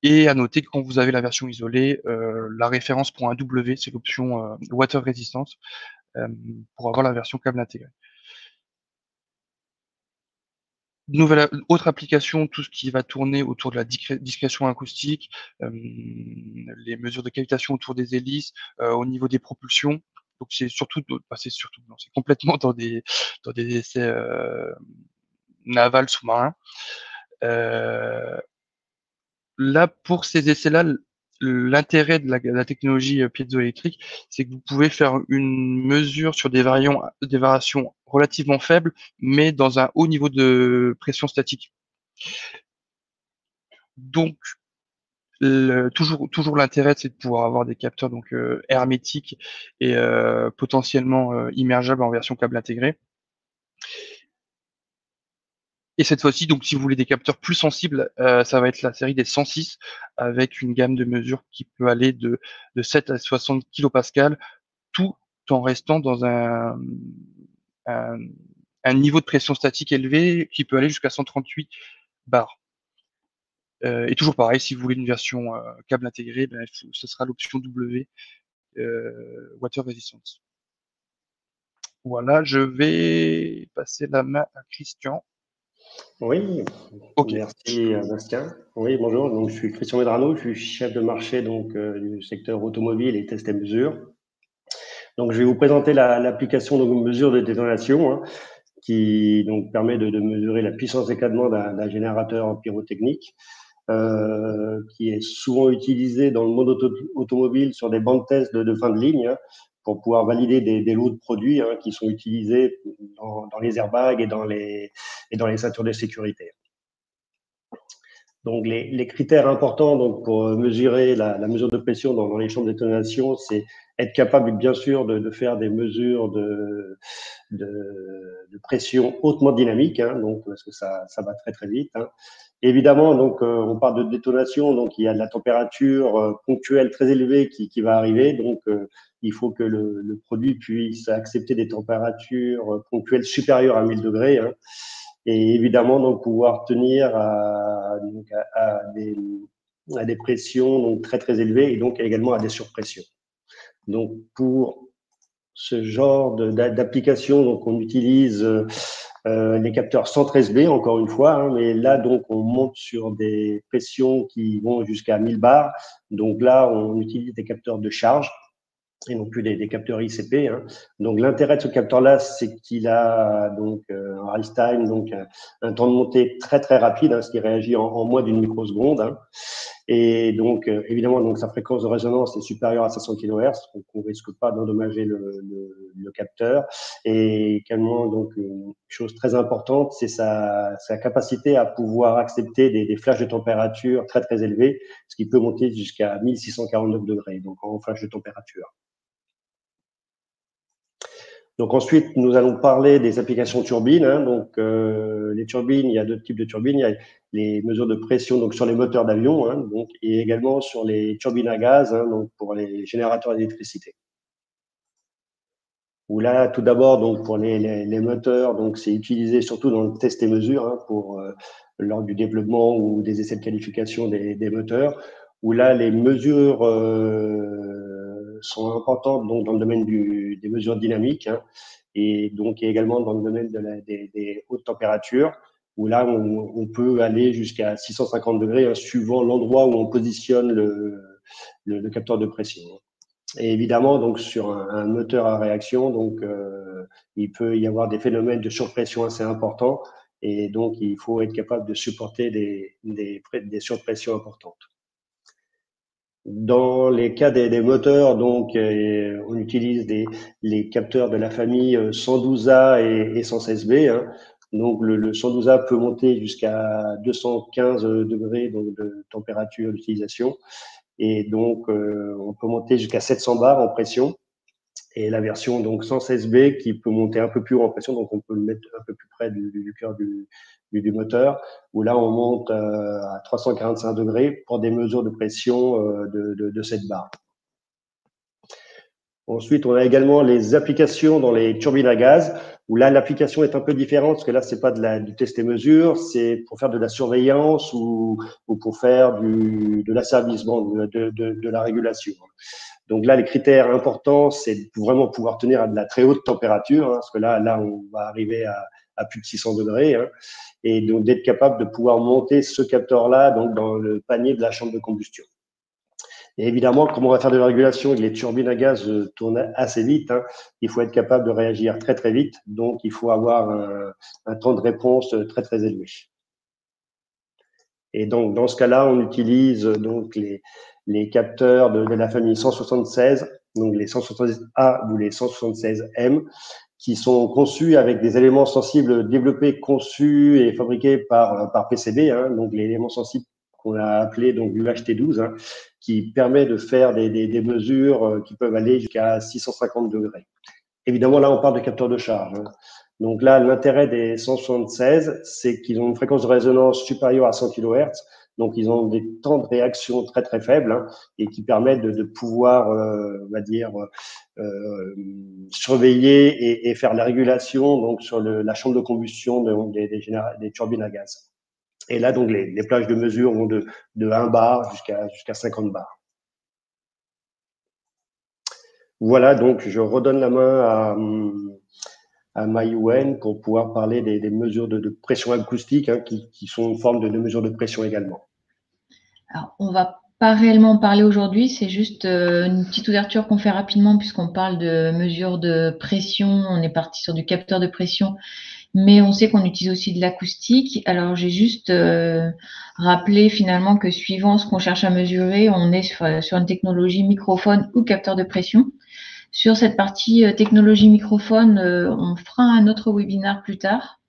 Et à noter que quand vous avez la version isolée, la référence pour un W, c'est l'option Water Resistance pour avoir la version câble intégré. Autre application, tout ce qui va tourner autour de la discrétion acoustique, les mesures de cavitation autour des hélices, au niveau des propulsions. Donc c'est c'est complètement dans des essais navals sous-marins. Là, pour ces essais-là, l'intérêt de la technologie piézoélectrique, c'est que vous pouvez faire une mesure sur des variations relativement faibles, mais dans un haut niveau de pression statique. Donc, toujours l'intérêt, c'est de pouvoir avoir des capteurs donc hermétiques et potentiellement immergeables en version câble intégré. Et cette fois-ci, donc si vous voulez des capteurs plus sensibles, ça va être la série des 106 avec une gamme de mesures qui peut aller de 7 à 60 kPa, tout en restant dans un niveau de pression statique élevé qui peut aller jusqu'à 138 bars. Et toujours pareil, si vous voulez une version câble intégré, ben, ce sera l'option W, Water Resistance. Voilà, je vais passer la main à Christian. Oui, okay. Merci Bastien. Oui, bonjour, donc je suis Christian Medrano, je suis chef de marché donc, du secteur automobile et test et mesure. Donc je vais vous présenter l'application de mesure de détonation hein, qui donc, permet de mesurer la puissance d'éclatement d'un générateur pyrotechnique qui est souvent utilisé dans le monde automobile sur des bancs de test de fin de ligne hein, pour pouvoir valider des lots de produits hein, qui sont utilisés dans les airbags et dans les ceintures de sécurité. Donc, les critères importants donc, pour mesurer la mesure de pression dans les chambres de détonation, c'est être capable, bien sûr, de faire des mesures de pression hautement dynamique, hein, donc, parce que ça va très, très vite. Hein. Évidemment, donc, on parle de détonation, donc il y a de la température ponctuelle très élevée qui va arriver. Donc, il faut que le produit puisse accepter des températures ponctuelles supérieures à 1000 degrés. Hein. Et évidemment, donc, pouvoir tenir à des pressions donc, très, très élevées et donc également à des surpressions. Donc, pour ce genre d'application, donc, on utilise les capteurs 113B, encore une fois, hein, mais là, donc, on monte sur des pressions qui vont jusqu'à 1000 bars. Donc là, on utilise des capteurs de charge et non plus des capteurs ICP. Hein. Donc l'intérêt de ce capteur-là, c'est qu'il a donc un rise time, donc un temps de montée très très rapide, hein, ce qui réagit en moins d'une microseconde. Hein. Et donc évidemment, donc sa fréquence de résonance est supérieure à 500 kHz, donc on risque pas d'endommager le capteur. Et également, donc une chose très importante, c'est sa capacité à pouvoir accepter des flashs de température très très élevés, ce qui peut monter jusqu'à 1649 degrés, donc en flash de température. Donc ensuite, nous allons parler des applications turbines. Hein. Donc les turbines, il y a deux types de turbines. Il y a les mesures de pression donc sur les moteurs d'avion, hein, donc et également sur les turbines à gaz, hein, donc pour les générateurs d'électricité. Où là, tout d'abord, donc pour les moteurs, donc c'est utilisé surtout dans le test et mesure hein, pour lors du développement ou des essais de qualification des moteurs. Où là, les mesures sont importantes donc dans le domaine des mesures dynamiques hein, et donc également dans le domaine des hautes températures où là on peut aller jusqu'à 650 degrés hein, suivant l'endroit où on positionne le capteur de pression. Et évidemment donc sur un moteur à réaction donc il peut y avoir des phénomènes de surpression assez importants et donc il faut être capable de supporter des surpressions importantes. Dans les cas des moteurs, donc, on utilise les capteurs de la famille 112A et 116B. Hein. Donc, le 112A peut monter jusqu'à 215 degrés donc, de température d'utilisation. Et donc, on peut monter jusqu'à 700 bars en pression. Et la version donc 116B qui peut monter un peu plus haut en pression, donc on peut le mettre un peu plus près du cœur du moteur, où là on monte à 345 degrés pour des mesures de pression de 7 bars. Ensuite, on a également les applications dans les turbines à gaz, où là l'application est un peu différente, parce que là c'est pas du test et mesure, c'est pour faire de la surveillance ou pour faire de l'asservissement, de la régulation. Donc là, les critères importants, c'est de vraiment pouvoir tenir à de la très haute température, hein, parce que là, on va arriver à plus de 600 degrés, hein, et donc d'être capable de pouvoir monter ce capteur-là donc dans le panier de la chambre de combustion. Et évidemment, comme on va faire de la régulation et que les turbines à gaz tournent assez vite, hein, il faut être capable de réagir très très vite, donc il faut avoir un temps de réponse très très élevé. Et donc dans ce cas-là, on utilise donc les capteurs de la famille 176, donc les 176A ou les 176M, qui sont conçus avec des éléments sensibles développés, conçus et fabriqués par PCB, hein, donc l'élément sensible qu'on a appelé donc l'UHT12, hein, qui permet de faire des mesures qui peuvent aller jusqu'à 650 degrés. Évidemment, là, on parle de capteurs de charge. Hein. Donc là, l'intérêt des 176, c'est qu'ils ont une fréquence de résonance supérieure à 100 kHz. Donc, ils ont des temps de réaction très, très faibles, hein, et qui permettent de pouvoir, on va dire, surveiller et faire la régulation donc, sur la chambre de combustion des turbines à gaz. Et là, donc, les plages de mesure vont de 1 bar jusqu'à 50 bars. Voilà, donc je redonne la main à Maïwen pour pouvoir parler des mesures de pression acoustique, hein, qui sont une forme de mesure de pression également. Alors, on va pas réellement parler aujourd'hui, c'est juste une petite ouverture qu'on fait rapidement puisqu'on parle de mesures de pression. On est parti sur du capteur de pression, mais on sait qu'on utilise aussi de l'acoustique. Alors, j'ai juste rappelé finalement que suivant ce qu'on cherche à mesurer, on est sur une technologie microphone ou capteur de pression. Sur cette partie technologie microphone, on fera un autre webinaire plus tard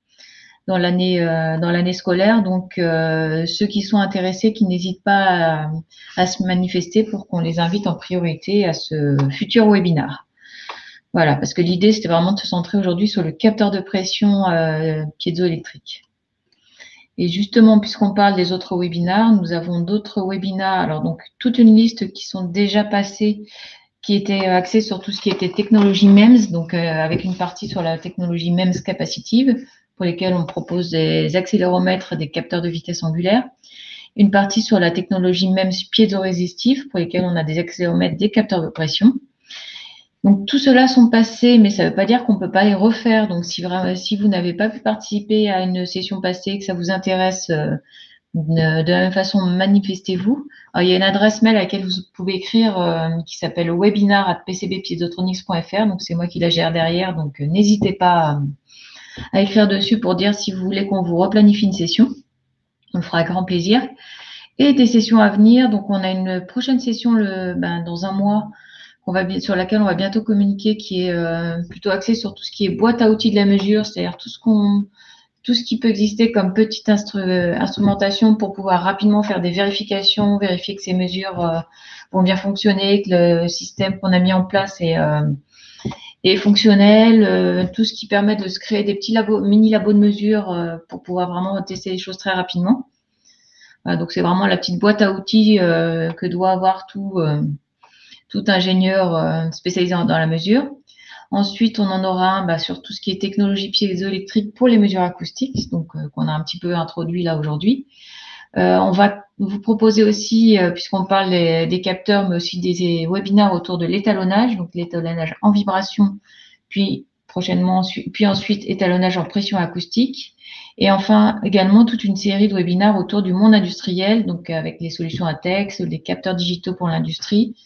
dans l'année scolaire. Donc, ceux qui sont intéressés, qui n'hésitent pas à se manifester pour qu'on les invite en priorité à ce futur webinaire. Voilà, parce que l'idée, c'était vraiment de se centrer aujourd'hui sur le capteur de pression piézoélectrique. Et justement, puisqu'on parle des autres webinaires, nous avons d'autres webinaires. Alors, donc, toute une liste qui sont déjà passés, qui était axé sur tout ce qui était technologie MEMS, donc avec une partie sur la technologie MEMS capacitive, pour lesquelles on propose des accéléromètres, des capteurs de vitesse angulaire. Une partie sur la technologie MEMS piézorésistive, pour lesquelles on a des accéléromètres, des capteurs de pression. Donc, tout cela sont passés, mais ça ne veut pas dire qu'on ne peut pas les refaire. Donc, si vous n'avez pas pu participer à une session passée, que ça vous intéresse, de la même façon, manifestez-vous. Il y a une adresse mail à laquelle vous pouvez écrire qui s'appelle webinar@pcbpiézotronics.fr. Donc, c'est moi qui la gère derrière. Donc, n'hésitez pas à écrire dessus pour dire si vous voulez qu'on vous replanifie une session. On le fera avec grand plaisir. Et des sessions à venir. Donc, on a une prochaine session dans un mois sur laquelle on va bientôt communiquer, qui est plutôt axée sur tout ce qui est boîte à outils de la mesure, c'est-à-dire tout ce qui peut exister comme petite instrumentation pour pouvoir rapidement faire des vérifications, vérifier que ces mesures vont bien fonctionner, que le système qu'on a mis en place est fonctionnel, tout ce qui permet de se créer des petits mini labos de mesure pour pouvoir vraiment tester les choses très rapidement. Donc, c'est vraiment la petite boîte à outils que doit avoir tout ingénieur spécialisé dans la mesure. Ensuite, on en aura un sur tout ce qui est technologie piézoélectrique pour les mesures acoustiques, donc qu'on a un petit peu introduit là aujourd'hui. On va vous proposer aussi, puisqu'on parle des capteurs, mais aussi des webinaires autour de l'étalonnage, donc l'étalonnage en vibration, puis ensuite étalonnage en pression acoustique. Et enfin, également toute une série de webinaires autour du monde industriel, donc avec les solutions ATEX, les capteurs digitaux pour l'industrie,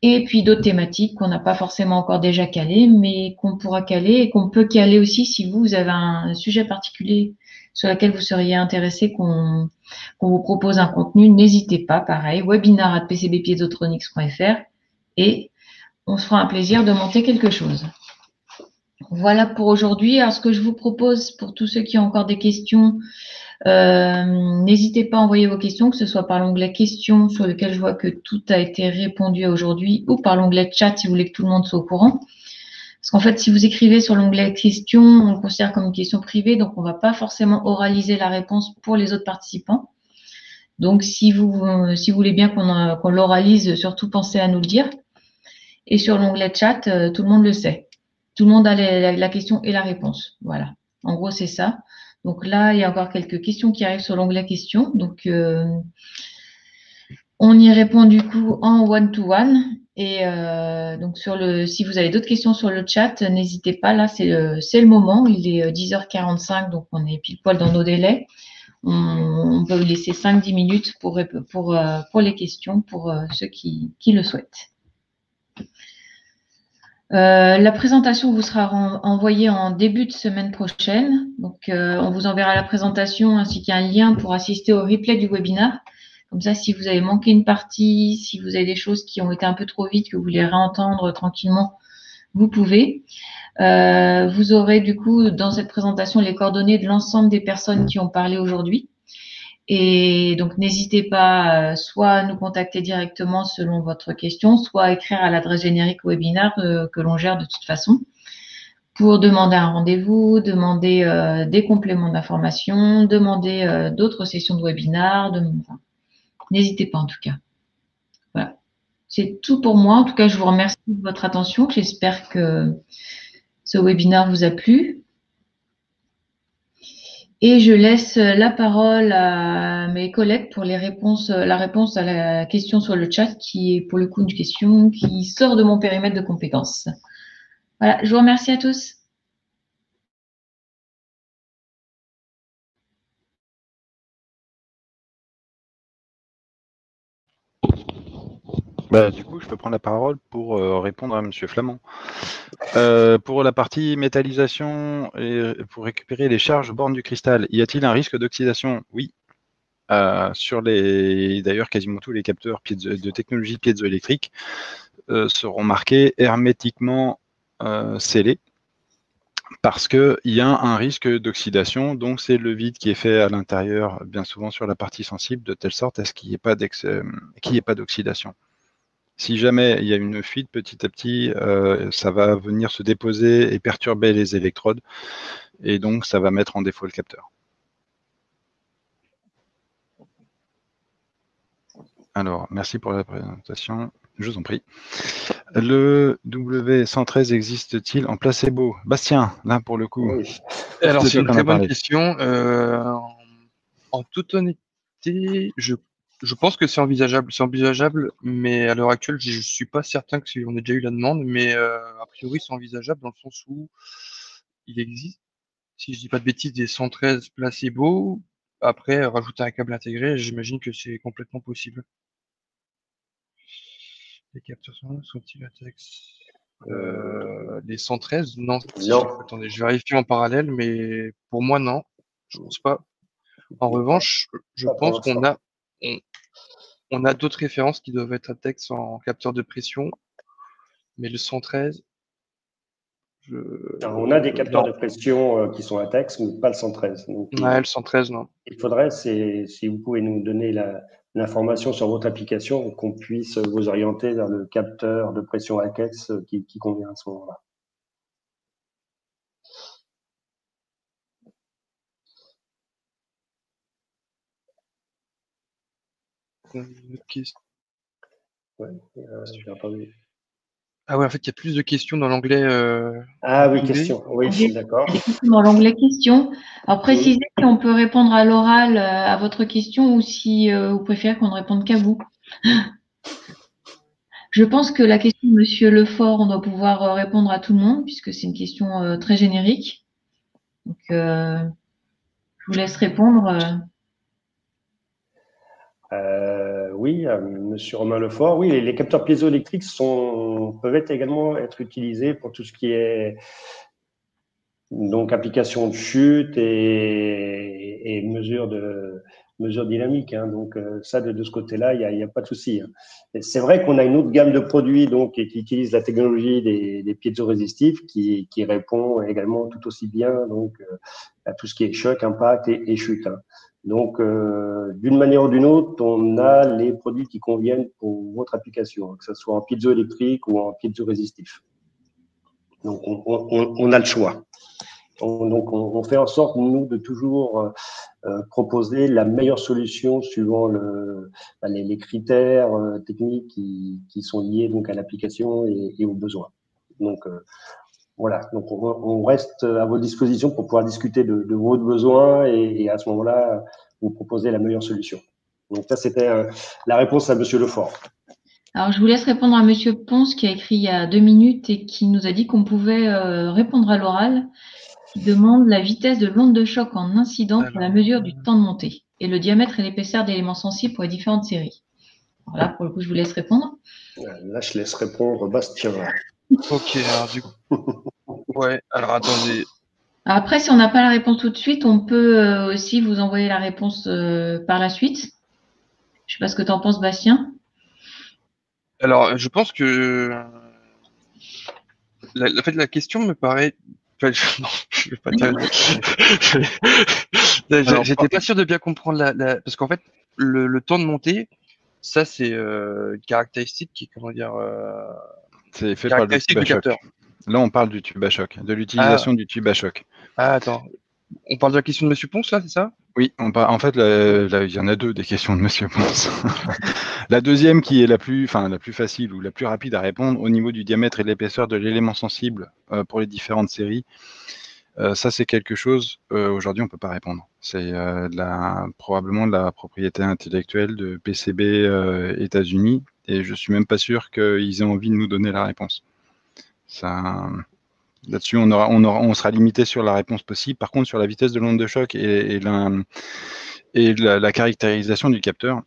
et puis d'autres thématiques qu'on n'a pas forcément encore déjà calées, mais qu'on pourra caler et qu'on peut caler aussi si vous avez un sujet particulier sur lequel vous seriez intéressé qu'on vous propose un contenu. N'hésitez pas, pareil, webinar@pcbpiézotronics.fr et on se fera un plaisir de monter quelque chose. Voilà pour aujourd'hui. Alors, ce que je vous propose pour tous ceux qui ont encore des questions, n'hésitez pas à envoyer vos questions, que ce soit par l'onglet questions sur lequel je vois que tout a été répondu aujourd'hui ou par l'onglet chat si vous voulez que tout le monde soit au courant. Parce qu'en fait, si vous écrivez sur l'onglet questions, on le considère comme une question privée, donc on ne va pas forcément oraliser la réponse pour les autres participants. Donc, si vous voulez bien qu'on l'oralise, surtout pensez à nous le dire. Et sur l'onglet chat, tout le monde le sait. Tout le monde a la question et la réponse. Voilà. En gros, c'est ça. Donc là, il y a encore quelques questions qui arrivent sur l'onglet questions. Donc, on y répond du coup en one-to-one. Et donc, si vous avez d'autres questions sur le chat, n'hésitez pas. Là, c'est le moment. Il est 10h45, donc on est pile poil dans nos délais. On peut laisser 5-10 minutes pour les questions, pour ceux qui le souhaitent. La présentation vous sera envoyée en début de semaine prochaine. Donc, on vous enverra la présentation ainsi qu'un lien pour assister au replay du webinaire. Comme ça, si vous avez manqué une partie, si vous avez des choses qui ont été un peu trop vite, que vous voulez réentendre tranquillement, vous pouvez. Vous aurez du coup dans cette présentation les coordonnées de l'ensemble des personnes qui ont parlé aujourd'hui. Et donc, n'hésitez pas soit à nous contacter directement selon votre question, soit à écrire à l'adresse générique webinaire que l'on gère de toute façon pour demander un rendez-vous, demander des compléments d'information, demander d'autres sessions de webinaire. Enfin, n'hésitez pas en tout cas. Voilà. C'est tout pour moi. En tout cas, je vous remercie de votre attention. J'espère que ce webinaire vous a plu. Et je laisse la parole à mes collègues pour la réponse à la question sur le chat, qui est pour le coup une question qui sort de mon périmètre de compétences. Voilà, je vous remercie à tous. Du coup, je peux prendre la parole pour répondre à Monsieur Flamand. Pour la partie métallisation et pour récupérer les charges bornes du cristal, y a-t-il un risque d'oxydation? Oui. D'ailleurs, quasiment tous les capteurs de technologie piézoélectrique seront marqués hermétiquement scellés parce qu'il y a un risque d'oxydation. Donc, c'est le vide qui est fait à l'intérieur, bien souvent sur la partie sensible, de telle sorte à ce qu'il n'y ait pas d'oxydation. Si jamais il y a une fuite, petit à petit, ça va venir se déposer et perturber les électrodes, et donc ça va mettre en défaut le capteur. Alors, merci pour la présentation, je vous en prie. Le W113 existe-t-il en placebo? Bastien, là pour le coup. Oui. Alors, c'est une très bonne question. En toute honnêteté, je pense que c'est envisageable. C'est envisageable, mais à l'heure actuelle, je ne suis pas certain que si on ait déjà eu la demande, mais a priori, c'est envisageable dans le sens où il existe, si je dis pas de bêtises, des 113 placebo. Après, rajouter un câble intégré, j'imagine que c'est complètement possible. Les capteurs sont-ils latex? Les 113, non. Attendez, je vérifie en parallèle, mais pour moi, non. Je pense pas. En revanche, je pense qu'on a d'autres références qui doivent être latex en capteur de pression, mais le 113, Alors, on a des capteurs de pression qui sont latex, mais pas le 113. Donc, ouais, le 113, non. Il faudrait, si vous pouvez nous donner l'information sur votre application, qu'on puisse vous orienter vers le capteur de pression latex qui convient à ce moment-là. Ouais, j'ai pas vu. Ah ouais, en fait, il y a plus de questions dans l'onglet. Ah oui, questions. Oui, d'accord. Il y a des questions dans l'onglet questions. Alors, précisez si on peut répondre à l'oral à votre question ou si vous préférez qu'on ne réponde qu'à vous. Je pense que la question de Monsieur Lefort, on doit pouvoir répondre à tout le monde puisque c'est une question très générique. Donc, je vous laisse répondre. Oui, Monsieur Romain Lefort. Oui, les capteurs piézoélectriques peuvent également être utilisés pour tout ce qui est donc application de chute et mesure dynamique. Hein. Donc ça, de ce côté-là, il y a pas de souci. Hein. C'est vrai qu'on a une autre gamme de produits donc qui utilise la technologie des piézorésistifs qui répond également tout aussi bien donc à tout ce qui est choc, impact et chute. Hein. Donc, d'une manière ou d'une autre, on a les produits qui conviennent pour votre application, que ce soit en piézoélectrique ou en piézorésistif. Donc, on a le choix. Donc, on fait en sorte, nous, de toujours proposer la meilleure solution suivant les critères techniques qui sont liés donc à l'application et aux besoins. Donc, voilà, donc on reste à votre disposition pour pouvoir discuter de vos besoins et à ce moment-là, vous proposer la meilleure solution. Donc ça, c'était la réponse à Monsieur Lefort. Alors, je vous laisse répondre à Monsieur Ponce qui a écrit il y a 2 minutes et qui nous a dit qu'on pouvait répondre à l'oral, qui demande la vitesse de l'onde de choc en incident pour la mesure du temps de montée et le diamètre et l'épaisseur d'éléments sensibles pour les différentes séries. Alors là, pour le coup, je vous laisse répondre. Là, je laisse répondre Bastien. Ok, alors du coup. Ouais, alors attendez. Après, si on n'a pas la réponse tout de suite, on peut aussi vous envoyer la réponse par la suite. Je sais pas ce que tu en penses, Bastien. Alors, je pense que la question me paraît. Enfin, non, je vais pas dire. Alors, J'étais pas sûr de bien comprendre parce qu'en fait, le temps de montée, ça c'est une caractéristique qui, comment dire, c'est fait par le caractéristique tube à du choc. capteur. Là, on parle du tube à choc, de Ah, l'utilisation du tube à choc. attends. On parle de la question de Monsieur Ponce là, c'est ça? Oui, en fait, il y en a deux des questions de Monsieur Ponce. La deuxième, qui est la plus facile ou la plus rapide à répondre, au niveau du diamètre et de l'épaisseur de l'élément sensible pour les différentes séries, ça c'est quelque chose, aujourd'hui on ne peut pas répondre. C'est probablement de la propriété intellectuelle de PCB États-Unis, et je suis même pas sûr qu'ils aient envie de nous donner la réponse. Là-dessus, on sera limité sur la réponse possible. Par contre, sur la vitesse de l'onde de choc et la caractérisation du capteur,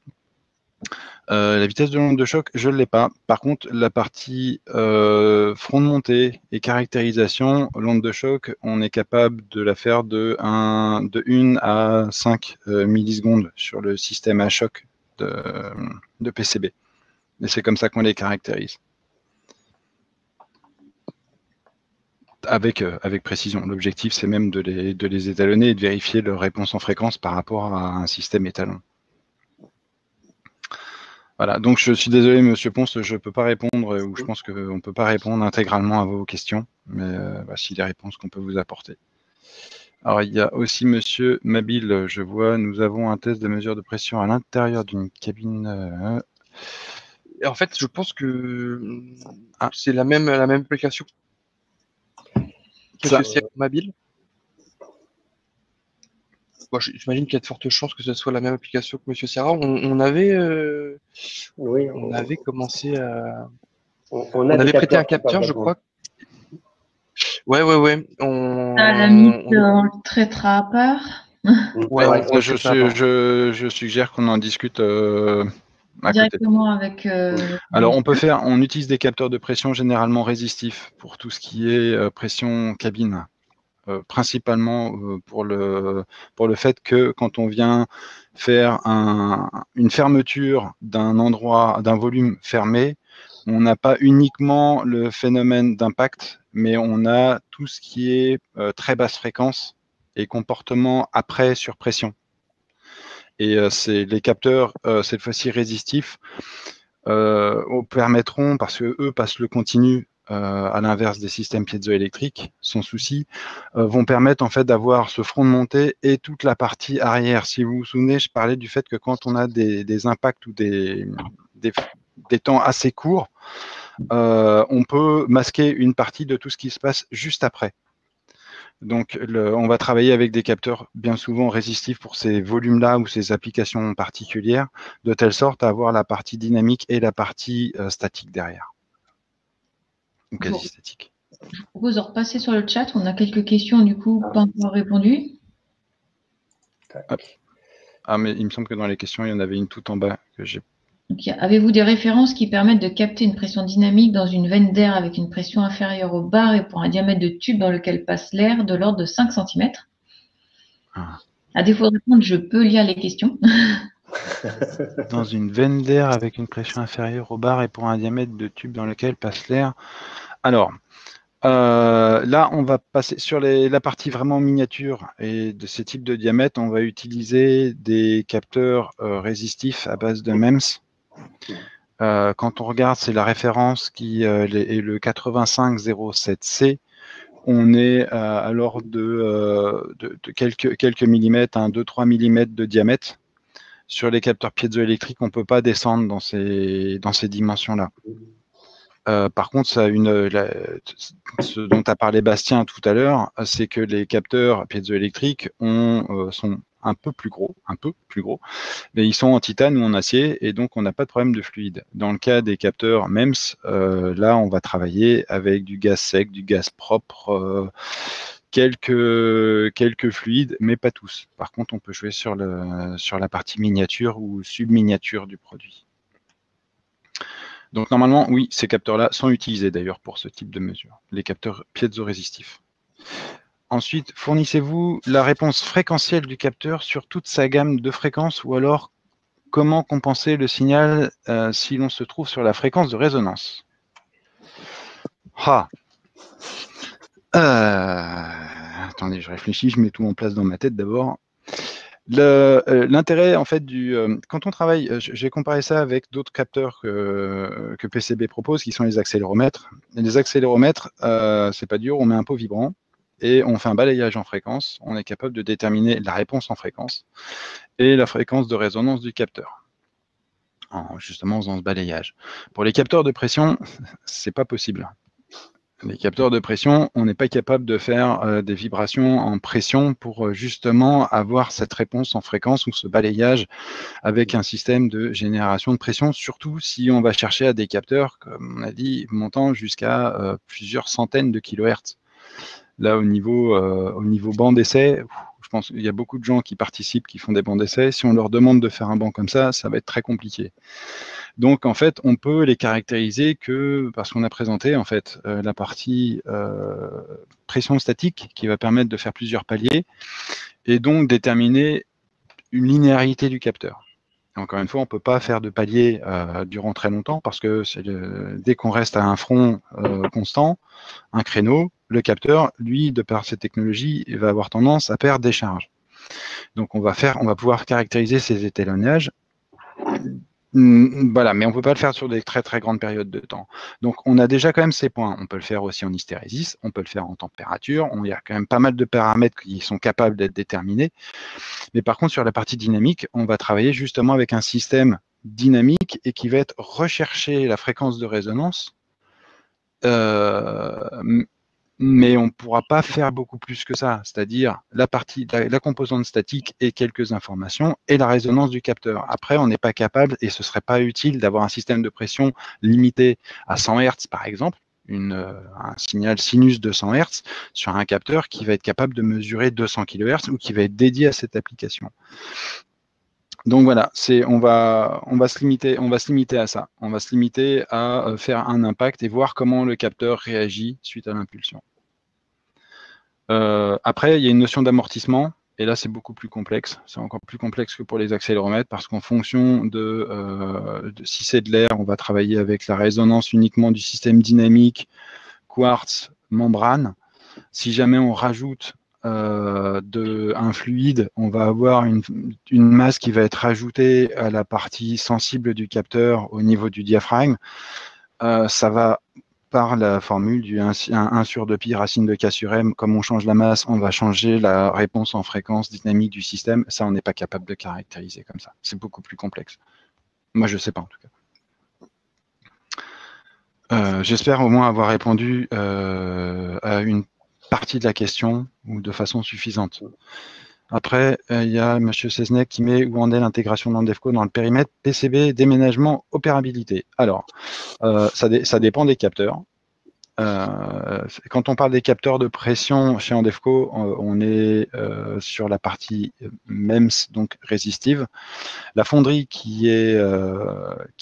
la vitesse de l'onde de choc, je ne l'ai pas. Par contre, la partie front de montée et caractérisation, l'onde de choc, on est capable de la faire de 1 à 5 millisecondes sur le système à choc de PCB. Et c'est comme ça qu'on les caractérise. Avec précision. L'objectif, c'est même de les étalonner et de vérifier leur réponse en fréquence par rapport à un système étalon. Voilà, donc je suis désolé, Monsieur Ponce, je ne peux pas répondre, ou je pense qu'on ne peut pas répondre intégralement à vos questions, mais voici les réponses qu'on peut vous apporter. Alors, il y a aussi Monsieur Mabil, je vois, nous avons un test de mesure de pression à l'intérieur d'une cabine. En fait, je pense que c'est la même application que Monsieur Mabil. Bon, j'imagine qu'il y a de fortes chances que ce soit la même application que Monsieur Serra. On avait commencé à. On avait prêté un capteur, je crois. Ouais. À la limite, on le traitera à part. Ouais, je suggère qu'on en discute directement avec. Alors, on utilise des capteurs de pression généralement résistifs pour tout ce qui est pression cabine. Principalement pour le fait que quand on vient faire une fermeture d'un endroit, d'un volume fermé, on n'a pas uniquement le phénomène d'impact, mais on a tout ce qui est très basse fréquence et comportement après surpression. Et c'est les capteurs, cette fois-ci résistifs, permettront, parce que eux passent le continu, à l'inverse des systèmes piézoélectriques, sans souci, vont permettre en fait d'avoir ce front de montée et toute la partie arrière. Si vous vous souvenez, je parlais du fait que quand on a des impacts ou des temps assez courts, on peut masquer une partie de tout ce qui se passe juste après. Donc, on va travailler avec des capteurs bien souvent résistifs pour ces volumes-là ou ces applications particulières, de telle sorte à avoir la partie dynamique et la partie statique derrière, ou quasi statique. Je vous propose de repasser sur le chat. On a quelques questions, du coup, pas encore répondues. Ah, mais il me semble que dans les questions, il y en avait une tout en bas que j'ai. Avez-vous des références qui permettent de capter une pression dynamique dans une veine d'air avec une pression inférieure au bar et pour un diamètre de tube dans lequel passe l'air de l'ordre de 5 cm? À défaut de répondre, je peux lire les questions. Dans une veine d'air avec une pression inférieure au bar et pour un diamètre de tube dans lequel passe l'air. Alors, là, on va passer sur la partie vraiment miniature et de ces types de diamètres. On va utiliser des capteurs résistifs à base de MEMS. Quand on regarde, c'est la référence qui est le 8507C. On est à l'ordre de quelques millimètres, 2-3 millimètres de diamètre. Sur les capteurs piézoélectriques, on ne peut pas descendre dans ces dimensions-là. Par contre, ce dont a parlé Bastien tout à l'heure, c'est que les capteurs piézoélectriques sont un peu plus gros, mais ils sont en titane ou en acier, et donc on n'a pas de problème de fluide. Dans le cas des capteurs MEMS, là, on va travailler avec du gaz sec, du gaz propre, quelques fluides, mais pas tous. Par contre, on peut jouer sur la partie miniature ou subminiature du produit. Donc normalement, oui, ces capteurs-là sont utilisés d'ailleurs pour ce type de mesure, les capteurs piézorésistifs. Ensuite, fournissez-vous la réponse fréquentielle du capteur sur toute sa gamme de fréquences ou alors comment compenser le signal si l'on se trouve sur la fréquence de résonance? Attendez, je réfléchis, je mets tout en place dans ma tête d'abord. L'intérêt, en fait, quand on travaille, j'ai comparé ça avec d'autres capteurs que PCB propose, qui sont les accéléromètres. Et les accéléromètres, c'est pas dur, on met un pot vibrant et on fait un balayage en fréquence. On est capable de déterminer la réponse en fréquence et la fréquence de résonance du capteur, justement en faisant ce balayage. Pour les capteurs de pression, c'est pas possible. Les capteurs de pression, on n'est pas capable de faire des vibrations en pression pour justement avoir cette réponse en fréquence ou ce balayage avec un système de génération de pression, surtout si on va chercher à des capteurs, comme on a dit, montant jusqu'à plusieurs centaines de kilohertz. Là, au niveau banc d'essai, je pense qu'il y a beaucoup de gens qui participent, qui font des bancs d'essai. Si on leur demande de faire un banc comme ça va être très compliqué. Donc, en fait, on peut les caractériser que parce qu'on a présenté en fait la partie pression statique qui va permettre de faire plusieurs paliers et donc déterminer une linéarité du capteur. Encore une fois, on ne peut pas faire de palier durant très longtemps parce que dès qu'on reste à un front constant, un créneau, le capteur, lui, de par cette technologie, il va avoir tendance à perdre des charges. Donc, on va pouvoir caractériser ces étalonnages. Voilà, mais on ne peut pas le faire sur des très très grandes périodes de temps. Donc on a déjà quand même ces points. On peut le faire aussi en hystérésis, on peut le faire en température. Il y a quand même pas mal de paramètres qui sont capables d'être déterminés. Mais par contre, sur la partie dynamique, on va travailler justement avec un système dynamique et qui va être rechercher la fréquence de résonance. Mais on ne pourra pas faire beaucoup plus que ça, c'est-à-dire la composante statique et quelques informations et la résonance du capteur. Après, on n'est pas capable et ce ne serait pas utile d'avoir un système de pression limité à 100 Hz, par exemple, un signal sinus de 100 Hz sur un capteur qui va être capable de mesurer 200 kHz ou qui va être dédié à cette application. Donc voilà, on va se limiter à ça. On va se limiter à faire un impact et voir comment le capteur réagit suite à l'impulsion. Après, il y a une notion d'amortissement, et là c'est beaucoup plus complexe. C'est encore plus complexe que pour les accéléromètres, parce qu'en fonction de si c'est de l'air, on va travailler avec la résonance uniquement du système dynamique, quartz, membrane. Si jamais on rajoute un fluide, on va avoir une masse qui va être ajoutée à la partie sensible du capteur au niveau du diaphragme. Ça va, par la formule du 1 sur 2pi racine de k sur m, comme on change la masse, on va changer la réponse en fréquence dynamique du système. Ça, on n'est pas capable de caractériser comme ça. C'est beaucoup plus complexe. Moi, je ne sais pas en tout cas. J'espère au moins avoir répondu à une partie de la question ou de façon suffisante. Après, il y a M. Cesnec qui met où en est l'intégration d'Andefco dans le périmètre PCB, déménagement, opérabilité. Alors, ça dépend des capteurs. Quand on parle des capteurs de pression chez Andefco, on est sur la partie MEMS, donc résistive. La fonderie qui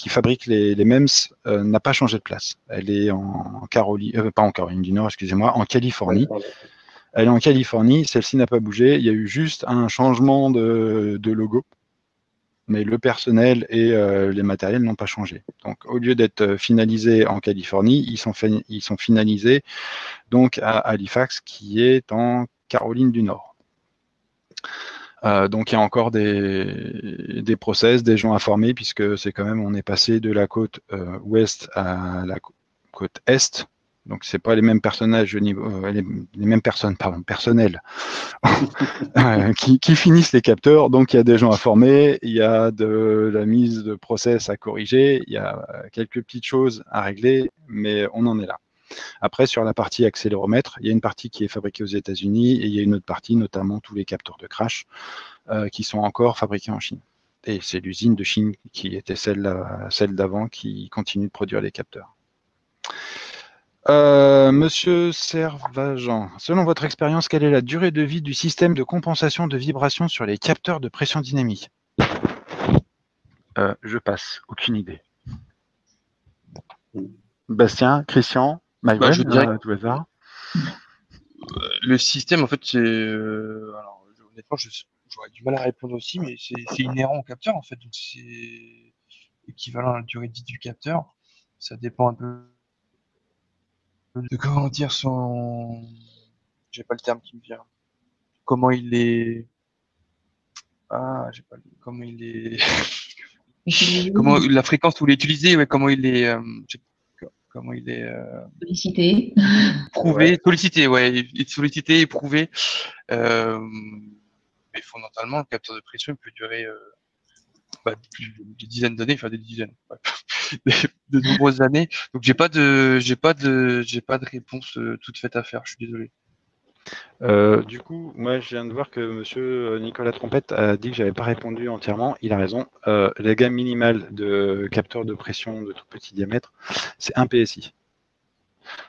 fabrique les MEMS n'a pas changé de place. Elle est en Caroline du Nord, excusez-moi, en Californie. Elle est en Californie, celle-ci n'a pas bougé. Il y a eu juste un changement de logo, mais le personnel et les matériels n'ont pas changé. Donc, au lieu d'être finalisés en Californie, ils sont finalisés donc à Halifax, qui est en Caroline du Nord. Donc, il y a encore des process, des gens à former, puisque c'est quand même, on est passé de la côte ouest à la côte est. Donc, c'est pas les mêmes personnages les mêmes personnes, personnel, qui finissent les capteurs. Donc, il y a des gens à former, il y a de la mise de process à corriger, il y a quelques petites choses à régler, mais on en est là. Après, sur la partie accéléromètre, il y a une partie qui est fabriquée aux États-Unis et il y a une autre partie, notamment tous les capteurs de crash, qui sont encore fabriqués en Chine. Et c'est l'usine de Chine qui était celle d'avant qui continue de produire les capteurs. Monsieur Servajan, selon votre expérience, quelle est la durée de vie du système de compensation de vibrations sur les capteurs de pression dynamique? Je passe, aucune idée. Bastien, Christian, Maïwen, je dirais tout hasard. le système, en fait, c'est... alors, honnêtement, je j'aurais du mal à répondre aussi, mais c'est inhérent au capteur en fait. Donc c'est équivalent à la durée de vie du capteur. Ça dépend un peu de comment dire son. J'ai pas le terme qui me vient. Comment il est. Ah, j'ai pas le. Comment il est. Comment la fréquence où il est utilisé, ouais, comment il est. Comment il est. Sollicité. Prouvé, sollicité, ouais, il est sollicité et prouvé. Mais fondamentalement, le capteur de pression il peut durer des dizaines d'années, enfin des dizaines, de nombreuses années. Donc j'ai pas de réponse toute faite à faire. Je suis désolé. Du coup, moi, je viens de voir que monsieur Nicolas Trompette a dit que j'avais pas répondu entièrement. Il a raison. La gamme minimale de capteurs de pression de tout petit diamètre, c'est 1 PSI.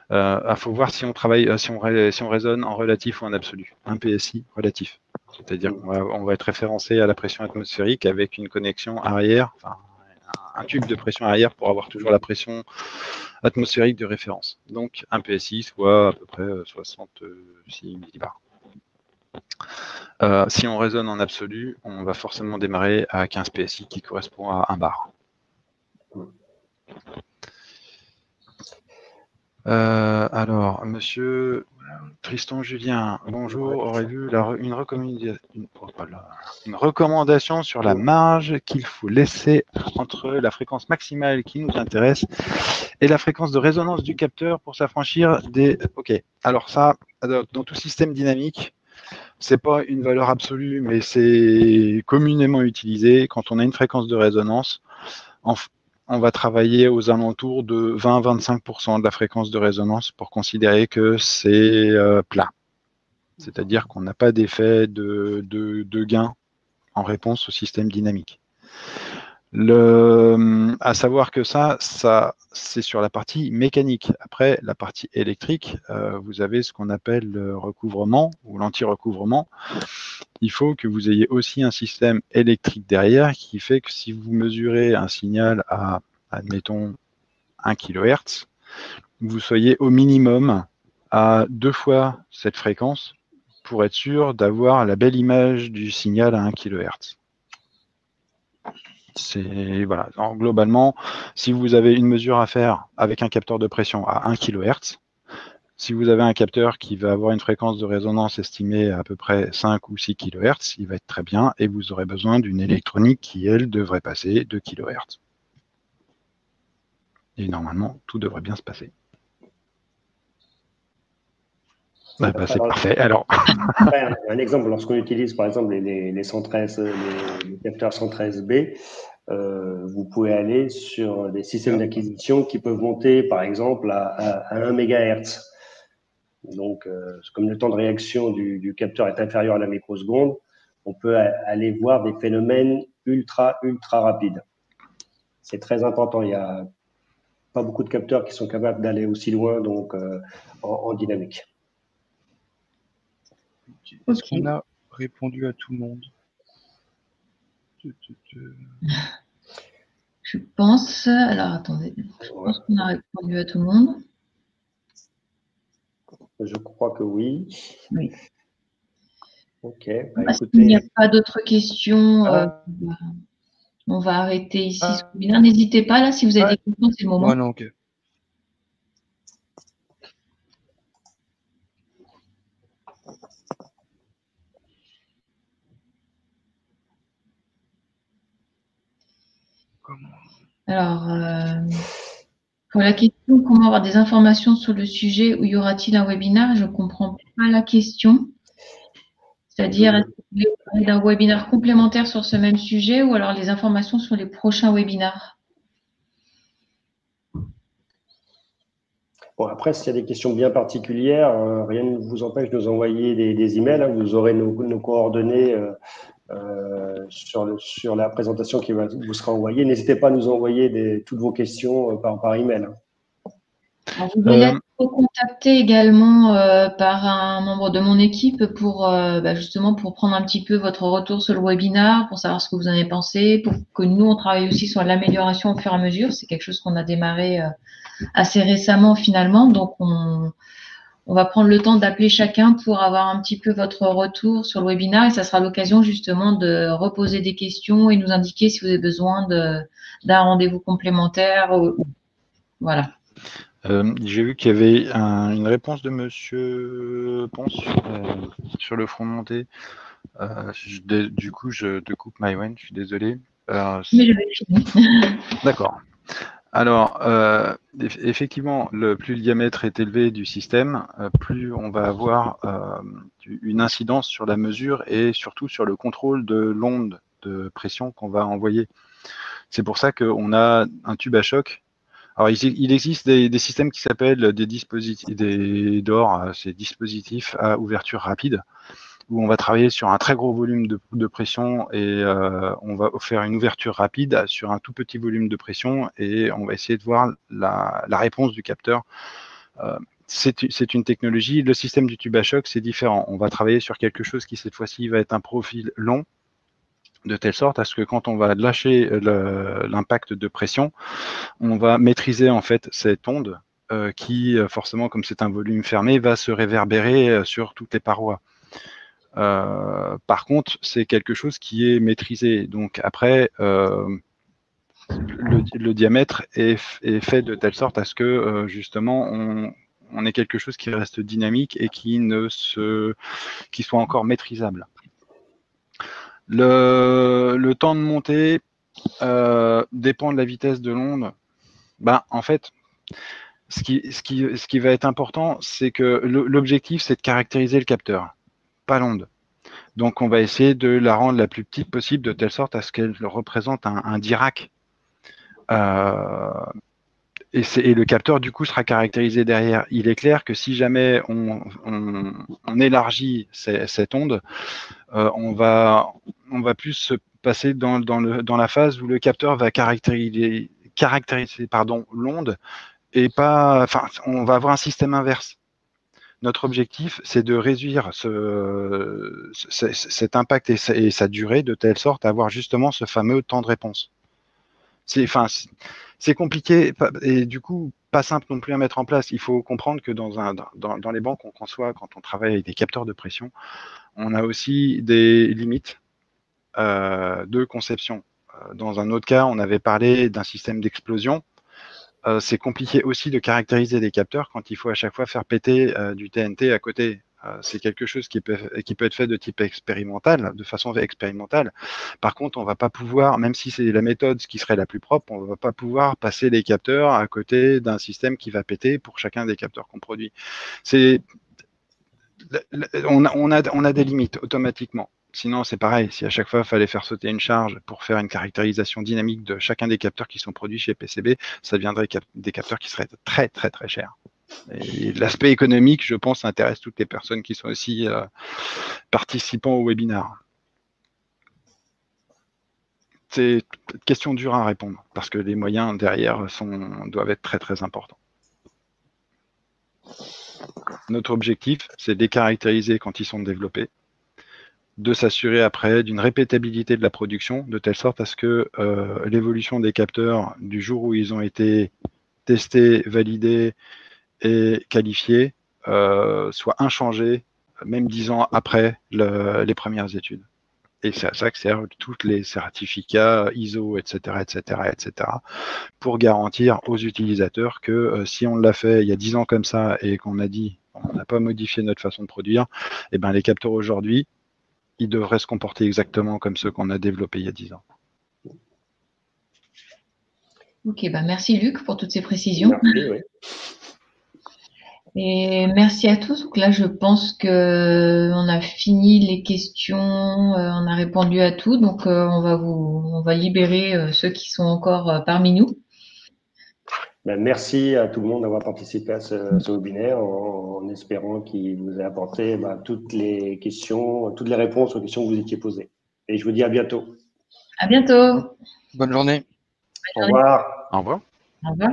Il faut voir si on travaille, si on raisonne en relatif ou en absolu. 1 PSI relatif. C'est-à-dire qu'on va être référencé à la pression atmosphérique avec une connexion arrière, enfin, un tube de pression arrière pour avoir toujours la pression atmosphérique de référence. Donc, 1 PSI, soit à peu près 66 millibars. Si on raisonne en absolu, on va forcément démarrer à 15 PSI qui correspond à 1 bar. Alors, monsieur Tristan Julien, bonjour, aurait vu une recommandation sur la marge qu'il faut laisser entre la fréquence maximale qui nous intéresse et la fréquence de résonance du capteur pour s'affranchir des... Ok, alors ça, dans tout système dynamique, c'est pas une valeur absolue, mais c'est communément utilisé. Quand on a une fréquence de résonance, on va travailler aux alentours de 20-25% de la fréquence de résonance pour considérer que c'est plat. C'est-à-dire qu'on n'a pas d'effet de gain en réponse au système dynamique. À savoir que ça c'est sur la partie mécanique. Après, la partie électrique, vous avez ce qu'on appelle le recouvrement ou l'anti-recouvrement. Il faut que vous ayez aussi un système électrique derrière qui fait que si vous mesurez un signal à, admettons, 1 kHz, vous soyez au minimum à 2 fois cette fréquence pour être sûr d'avoir la belle image du signal à 1 kHz. Voilà. Alors, globalement, si vous avez une mesure à faire avec un capteur de pression à 1 kHz, si vous avez un capteur qui va avoir une fréquence de résonance estimée à peu près 5 ou 6 kHz, il va être très bien et vous aurez besoin d'une électronique qui, elle, devrait passer 2 kHz. Et normalement, tout devrait bien se passer. C'est parfait. Alors, un exemple, lorsqu'on utilise par exemple les 113, les capteurs 113B, vous pouvez aller sur des systèmes d'acquisition qui peuvent monter par exemple à 1 MHz. Donc, comme le temps de réaction du capteur est inférieur à la microseconde, on peut aller voir des phénomènes ultra rapides. C'est très important. Il n'y a pas beaucoup de capteurs qui sont capables d'aller aussi loin donc en dynamique. Est-ce qu'on a répondu à tout le monde? Je pense. Alors, attendez. Je pense qu'on a répondu à tout le monde. Je crois que oui. Oui. Ok. Écoutez, s'il n'y a pas d'autres questions, on va arrêter ici ce webinaire. N'hésitez pas, là, si vous avez des questions, c'est le moment. Ouais, non, ok. Alors, pour la question, comment avoir des informations sur le sujet où y aura-t-il un webinaire? Je ne comprends pas la question. C'est-à-dire, est-ce que vous voulez parler d'un webinaire complémentaire sur ce même sujet ou alors les informations sur les prochains webinaires? Bon, après, s'il y a des questions bien particulières, rien ne vous empêche de nous envoyer des emails. Hein. Vous aurez nos coordonnées sur la présentation qui vous sera envoyée. N'hésitez pas à nous envoyer toutes vos questions par email. Hein. Alors, vous allez être contacté également par un membre de mon équipe pour justement pour prendre un petit peu votre retour sur le webinaire, pour savoir ce que vous en avez pensé, pour que nous on travaille aussi sur l'amélioration au fur et à mesure. C'est quelque chose qu'on a démarré assez récemment finalement, donc on on va prendre le temps d'appeler chacun pour avoir un petit peu votre retour sur le webinaire et ça sera l'occasion justement de reposer des questions et nous indiquer si vous avez besoin d'un rendez-vous complémentaire. Voilà. J'ai vu qu'il y avait une réponse de Monsieur Ponce sur le front monté. Du coup, je te coupe, Maïwen, je suis désolé. Mais j'avais fini. D'accord. Alors, effectivement, plus le diamètre est élevé du système, plus on va avoir une incidence sur la mesure et surtout sur le contrôle de l'onde de pression qu'on va envoyer. C'est pour ça qu'on a un tube à choc. Alors, il existe des systèmes qui s'appellent des dispositifs, ces dispositifs à ouverture rapide, où on va travailler sur un très gros volume de pression et on va faire une ouverture rapide sur un tout petit volume de pression et on va essayer de voir la réponse du capteur. C'est une technologie. Le système du tube à choc, c'est différent. On va travailler sur quelque chose qui, cette fois-ci, va être un profil long, de telle sorte à ce que quand on va lâcher l'impact de pression, on va maîtriser en fait cette onde qui, forcément, comme c'est un volume fermé, va se réverbérer sur toutes les parois. Par contre, c'est quelque chose qui est maîtrisé. Donc après, le diamètre est fait de telle sorte à ce que justement on ait quelque chose qui reste dynamique et qui soit encore maîtrisable. Le temps de montée dépend de la vitesse de l'onde. En fait, ce qui va être important, c'est que l'objectif, c'est de caractériser le capteur, pas l'onde. Donc, on va essayer de la rendre la plus petite possible de telle sorte à ce qu'elle représente un Dirac. Et le capteur, du coup, sera caractérisé derrière. Il est clair que si jamais on élargit cette onde, on va plus se passer dans la phase où le capteur va caractériser l'onde et pas. Enfin, on va avoir un système inverse. Notre objectif, c'est de réduire cet impact et sa durée de telle sorte à avoir justement ce fameux temps de réponse. C'est compliqué et du coup pas simple non plus à mettre en place. Il faut comprendre que dans les banques qu'on conçoit quand on travaille avec des capteurs de pression, on a aussi des limites de conception. Dans un autre cas, on avait parlé d'un système d'explosion. C'est compliqué aussi de caractériser des capteurs quand il faut à chaque fois faire péter du TNT à côté. C'est quelque chose qui peut être fait de type expérimental, de façon expérimentale. Par contre, on va pas pouvoir, même si c'est la méthode qui serait la plus propre, on va pas pouvoir passer les capteurs à côté d'un système qui va péter pour chacun des capteurs qu'on produit. On a des limites automatiquement. Sinon, c'est pareil. Si à chaque fois, il fallait faire sauter une charge pour faire une caractérisation dynamique de chacun des capteurs qui sont produits chez PCB, ça deviendrait des capteurs qui seraient très, très, très chers. Et l'aspect économique, je pense, intéresse toutes les personnes qui sont aussi participants au webinaire. C'est une question dure à répondre parce que les moyens derrière doivent être très, très importants. Notre objectif, c'est de les caractériser quand ils sont développés, de s'assurer après d'une répétabilité de la production, de telle sorte à ce que l'évolution des capteurs du jour où ils ont été testés, validés et qualifiés soit inchangée, même 10 ans après les premières études. Et c'est à ça que servent tous les certificats ISO, etc., pour garantir aux utilisateurs que si on l'a fait il y a 10 ans comme ça et qu'on a dit on n'a pas modifié notre façon de produire, et ben les capteurs aujourd'hui, ils devraient se comporter exactement comme ceux qu'on a développés il y a 10 ans. Ok, merci Luc pour toutes ces précisions. Merci, oui. Et merci à tous. Donc là, je pense qu'on a fini les questions, on a répondu à tout. Donc on va libérer ceux qui sont encore parmi nous. Merci à tout le monde d'avoir participé à ce webinaire en espérant qu'il vous ait apporté toutes les réponses aux questions que vous étiez posées. Et je vous dis à bientôt. À bientôt. Bonne journée. Au revoir. Au revoir. Au revoir.